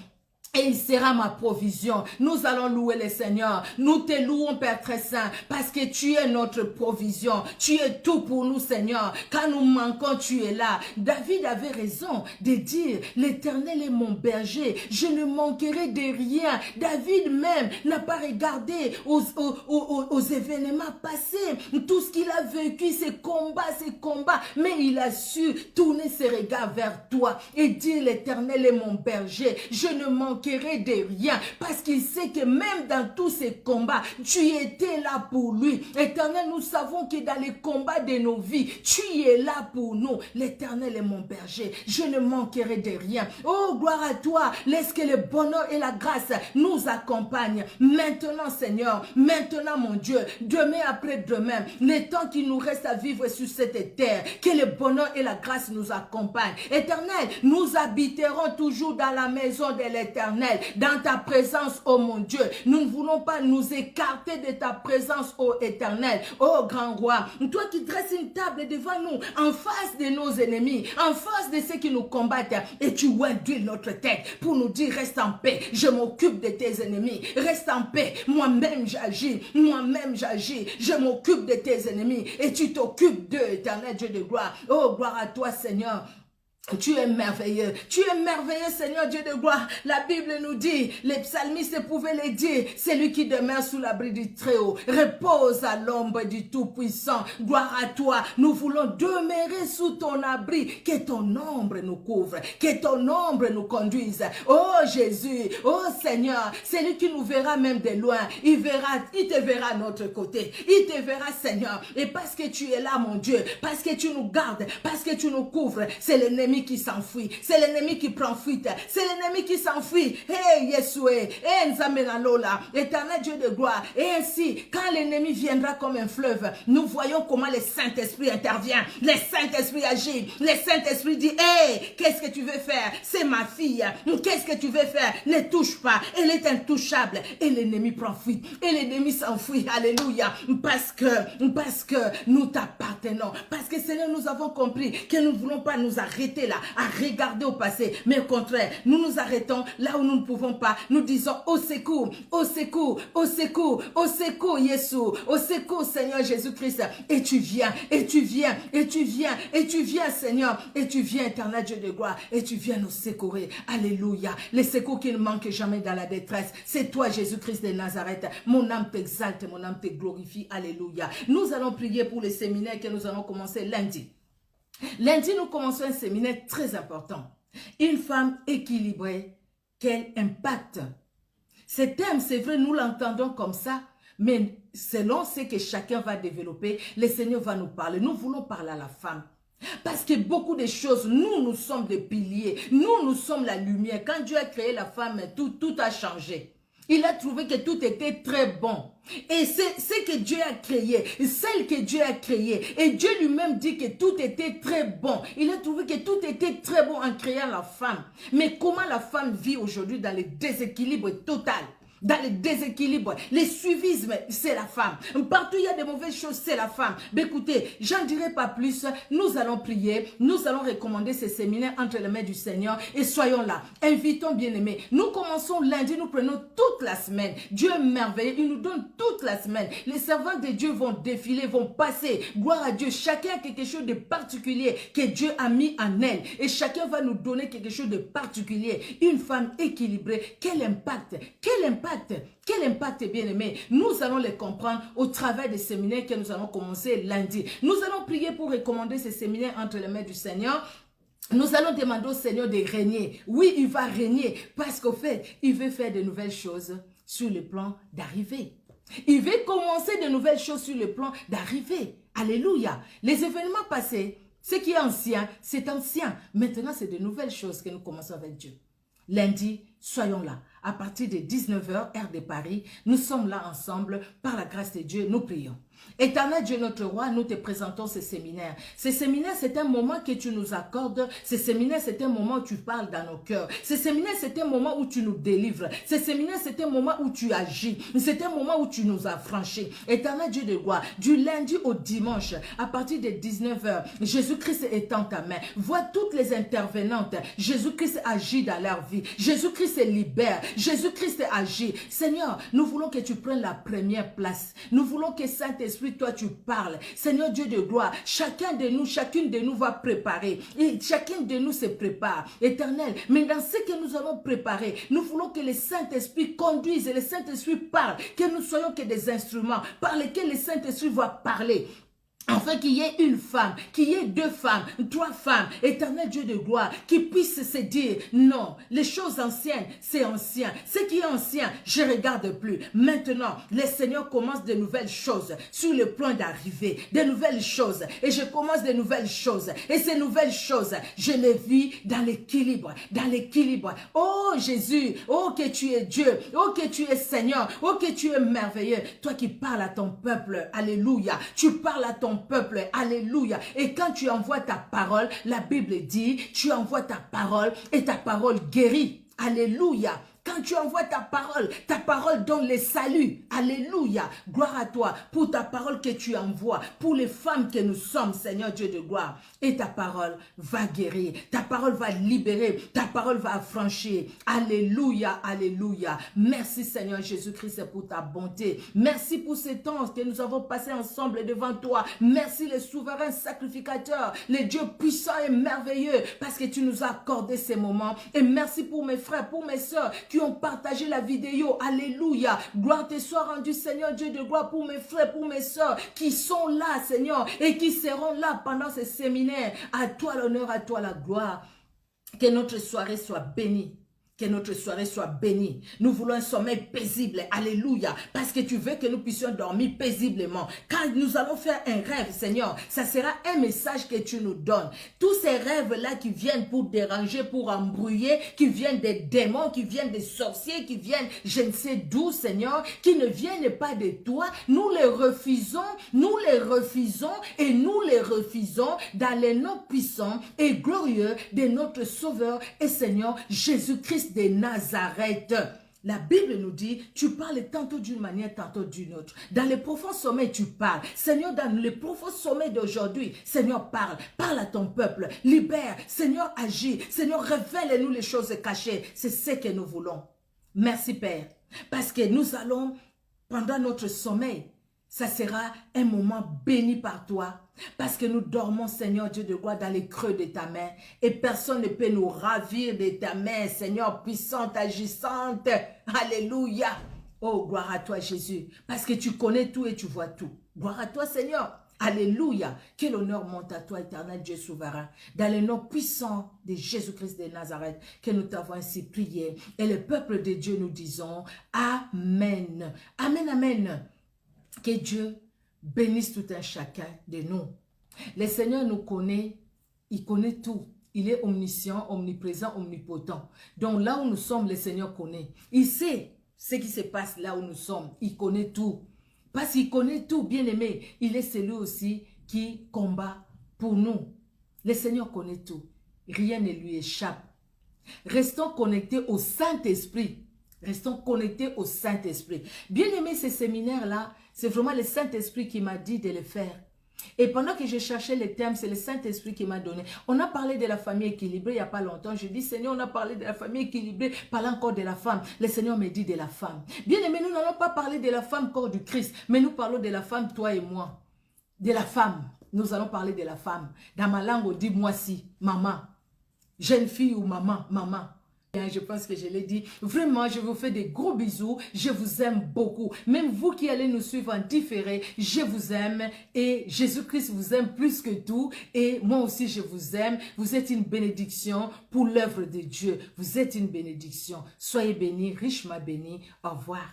Et il sera ma provision. Nous allons louer le Seigneur. Nous te louons, Père très saint, parce que tu es notre provision. Tu es tout pour nous, Seigneur. Quand nous manquons, tu es là. David avait raison de dire, l'Éternel est mon berger. Je ne manquerai de rien. David même n'a pas regardé aux événements passés. Tout ce qu'il a vécu, ses combats. Mais il a su tourner ses regards vers toi et dire, l'Éternel est mon berger. Je ne manquerai de rien, parce qu'il sait que même dans tous ces combats, tu étais là pour lui. Éternel, nous savons que dans les combats de nos vies, tu es là pour nous. L'Éternel est mon berger, je ne manquerai de rien. Oh, gloire à toi, laisse que le bonheur et la grâce nous accompagnent. Maintenant, Seigneur, maintenant, mon Dieu, demain après demain, les temps qui nous restent à vivre sur cette terre, que le bonheur et la grâce nous accompagnent. Éternel, nous habiterons toujours dans la maison de l'Éternel. Dans ta présence, oh mon Dieu, nous ne voulons pas nous écarter de ta présence, oh Éternel, oh grand roi. Toi qui dresses une table devant nous, en face de nos ennemis, en face de ceux qui nous combattent, et tu oinduis notre tête pour nous dire, reste en paix, je m'occupe de tes ennemis, reste en paix, moi-même j'agis, je m'occupe de tes ennemis, et tu t'occupes d'eux, Éternel Dieu de gloire. Oh, gloire à toi, Seigneur. Tu es merveilleux, Seigneur Dieu de gloire. La Bible nous dit, les psalmistes pouvaient le dire, celui qui demeure sous l'abri du Très-Haut repose à l'ombre du Tout-Puissant. Gloire à toi, nous voulons demeurer sous ton abri, que ton ombre nous couvre, que ton ombre nous conduise. Oh Jésus, oh Seigneur, celui qui nous verra même de loin, il te verra à notre côté, il te verra, Seigneur. Et parce que tu es là, mon Dieu, parce que tu nous gardes, parce que tu nous couvres, c'est l'ennemi l'ennemi qui s'enfuit. C'est l'ennemi qui prend fuite. C'est l'ennemi qui s'enfuit. Hey, Yeshua. Hey, Nzamenalola. Éternel Dieu de gloire. Et ainsi, quand l'ennemi viendra comme un fleuve, nous voyons comment le Saint-Esprit intervient. Le Saint-Esprit agit. Le Saint-Esprit dit, hey, qu'est-ce que tu veux faire? C'est ma fille. Qu'est-ce que tu veux faire? Ne touche pas. Elle est intouchable. Et l'ennemi prend fuite. Et l'ennemi s'enfuit. Alléluia. Parce que nous t'appartenons. Parce que Seigneur, nous avons compris que nous ne voulons pas nous arrêter là, à regarder au passé. Mais au contraire, nous nous arrêtons là où nous ne pouvons pas. Nous disons au secours, au secours, au secours, au secours, Yeshua, au secours, Seigneur Jésus-Christ. Et tu viens, et tu viens, et tu viens, et tu viens, Seigneur. Et tu viens, éternel Dieu de gloire. Et tu viens nous secourir. Alléluia. Les secours qui ne manquent jamais dans la détresse. C'est toi, Jésus-Christ de Nazareth. Mon âme t'exalte, mon âme te glorifie. Alléluia. Nous allons prier pour les séminaires que nous allons commencer lundi. Lundi, nous commençons un séminaire très important. Une femme équilibrée, quel impact? Ce thème, c'est vrai, nous l'entendons comme ça, mais selon ce que chacun va développer, le Seigneur va nous parler. Nous voulons parler à la femme. Parce que beaucoup de choses, nous sommes des piliers. Nous sommes la lumière. Quand Dieu a créé la femme, tout a changé. Il a trouvé que tout était très bon. Et c'est ce que Dieu a créé, celle que Dieu a créée. Et Dieu lui-même dit que tout était très bon. Il a trouvé que tout était très bon en créant la femme. Mais comment la femme vit aujourd'hui dans le déséquilibre total? Dans le déséquilibre, les suivismes, c'est la femme. Partout il y a de mauvaises choses, c'est la femme. Mais écoutez, j'en dirai pas plus. Nous allons prier, nous allons recommander ces séminaires entre les mains du Seigneur et soyons là. Invitons bien-aimés. Nous commençons lundi, nous prenons toute la semaine. Dieu est merveilleux, il nous donne toute la semaine. Les servants de Dieu vont défiler, vont passer. Gloire à Dieu. Chacun a quelque chose de particulier que Dieu a mis en elle. Et chacun va nous donner quelque chose de particulier. Une femme équilibrée, quel impact? Quel impact? Quel impact, bien-aimé? Nous allons les comprendre au travers des séminaires que nous allons commencer lundi. Nous allons prier pour recommander ces séminaires entre les mains du Seigneur. Nous allons demander au Seigneur de régner. Oui, il va régner parce qu'au fait, il veut faire de nouvelles choses sur le plan d'arrivée. Il veut commencer de nouvelles choses sur le plan d'arrivée. Alléluia. Les événements passés, ce qui est ancien, c'est ancien. Maintenant, c'est de nouvelles choses que nous commençons avec Dieu. Lundi, soyons là. À partir de 19h, heure de Paris, nous sommes là ensemble. Par la grâce de Dieu, nous prions. Éternel Dieu notre roi, nous te présentons ce séminaire. Ce séminaire, c'est un moment que tu nous accordes. Ce séminaire, c'est un moment où tu parles dans nos cœurs. Ce séminaire, c'est un moment où tu nous délivres. Ce séminaire, c'est un moment où tu agis. C'est un moment où tu nous as franchis. Éternel Dieu de gloire, du lundi au dimanche, à partir de 19h, Jésus-Christ est en ta main. Vois toutes les intervenantes. Jésus-Christ agit dans leur vie. Jésus-Christ libère. Jésus-Christ agit. Seigneur, nous voulons que tu prennes la première place. Nous voulons que Saint-Esprit, toi tu parles. Seigneur Dieu de gloire, chacun de nous, chacune de nous va préparer. Et chacune de nous se prépare. Éternel, mais dans ce que nous allons préparer, nous voulons que le Saint-Esprit conduise et le Saint-Esprit parle. Que nous soyons que des instruments par lesquels le Saint-Esprit va parler. Enfin, qu'il y ait une femme, qu'il y ait deux femmes, trois femmes, éternel Dieu de gloire, qui puissent se dire, non, les choses anciennes, c'est ancien. Ce qui est ancien, je ne regarde plus. Maintenant, le Seigneur commence de nouvelles choses sur le point d'arriver, de nouvelles choses. Et je commence de nouvelles choses. Et ces nouvelles choses, je les vis dans l'équilibre, dans l'équilibre. Oh Jésus, oh que tu es Dieu, oh que tu es Seigneur, oh que tu es merveilleux. Toi qui parles à ton peuple, alléluia. Tu parles à ton peuple, alléluia. Et quand tu envoies ta parole, la Bible dit, tu envoies ta parole et ta parole guérit, alléluia. Quand tu envoies ta parole donne le salut. Alléluia. Gloire à toi pour ta parole que tu envoies, pour les femmes que nous sommes, Seigneur Dieu de gloire. Et ta parole va guérir, ta parole va libérer, ta parole va affranchir. Alléluia, alléluia. Merci Seigneur Jésus-Christ pour ta bonté. Merci pour ce temps que nous avons passé ensemble devant toi. Merci le souverain sacrificateur, le Dieu puissant et merveilleux, parce que tu nous as accordé ces moments. Et merci pour mes frères, pour mes soeurs qui ont partagé la vidéo. Alléluia. Gloire te soit rendue, Seigneur Dieu de gloire, pour mes frères, pour mes soeurs qui sont là, Seigneur, et qui seront là pendant ce séminaire. À toi l'honneur, à toi la gloire. Que notre soirée soit bénie. Que notre soirée soit bénie. Nous voulons un sommeil paisible. Alléluia. Parce que tu veux que nous puissions dormir paisiblement. Quand nous allons faire un rêve, Seigneur, ça sera un message que tu nous donnes. Tous ces rêves-là qui viennent pour déranger, pour embrouiller, qui viennent des démons, qui viennent des sorciers, qui viennent je ne sais d'où, Seigneur, qui ne viennent pas de toi, nous les refusons et nous les refusons dans les noms puissants et glorieux de notre Sauveur et Seigneur Jésus-Christ de Nazareth. La Bible nous dit, tu parles tantôt d'une manière, tantôt d'une autre. Dans les profonds sommets, tu parles. Seigneur, dans les profonds sommets d'aujourd'hui, Seigneur, parle. Parle à ton peuple. Libère. Seigneur, agis. Seigneur, révèle-nous les choses cachées. C'est ce que nous voulons. Merci, Père. Parce que nous allons, pendant notre sommeil, ça sera un moment béni par toi. Parce que nous dormons, Seigneur Dieu de gloire, dans les creux de ta main. Et personne ne peut nous ravir de ta main, Seigneur, puissante, agissante. Alléluia. Oh, gloire à toi, Jésus. Parce que tu connais tout et tu vois tout. Gloire à toi, Seigneur. Alléluia. Que l'honneur monte à toi, éternel Dieu souverain. Dans le nom puissant de Jésus-Christ de Nazareth, que nous t'avons ainsi prié. Et le peuple de Dieu, nous disons Amen. Amen, amen. Que Dieu bénisse tout un chacun de nous. Le Seigneur nous connaît, il connaît tout. Il est omniscient, omniprésent, omnipotent. Donc là où nous sommes, le Seigneur connaît. Il sait ce qui se passe là où nous sommes. Il connaît tout. Parce qu'il connaît tout, bien aimé. Il est celui aussi qui combat pour nous. Le Seigneur connaît tout. Rien ne lui échappe. Restons connectés au Saint-Esprit. Restons connectés au Saint-Esprit. Bien aimé, ces séminaires-là, c'est vraiment le Saint-Esprit qui m'a dit de le faire. Et pendant que je cherchais les termes, c'est le Saint-Esprit qui m'a donné. On a parlé de la famille équilibrée il n'y a pas longtemps. Je dis, Seigneur, on a parlé de la famille équilibrée, parle encore de la femme. Le Seigneur me dit de la femme. Bien aimé, nous n'allons pas parler de la femme corps du Christ, mais nous parlons de la femme, toi et moi. De la femme. Nous allons parler de la femme. Dans ma langue, on dit moi si, maman. Jeune fille ou maman, maman. Je pense que je l'ai dit. Vraiment, je vous fais des gros bisous. Je vous aime beaucoup. Même vous qui allez nous suivre en différé, je vous aime. Et Jésus-Christ vous aime plus que tout. Et moi aussi, je vous aime. Vous êtes une bénédiction pour l'œuvre de Dieu. Vous êtes une bénédiction. Soyez bénis, richement bénis. Au revoir.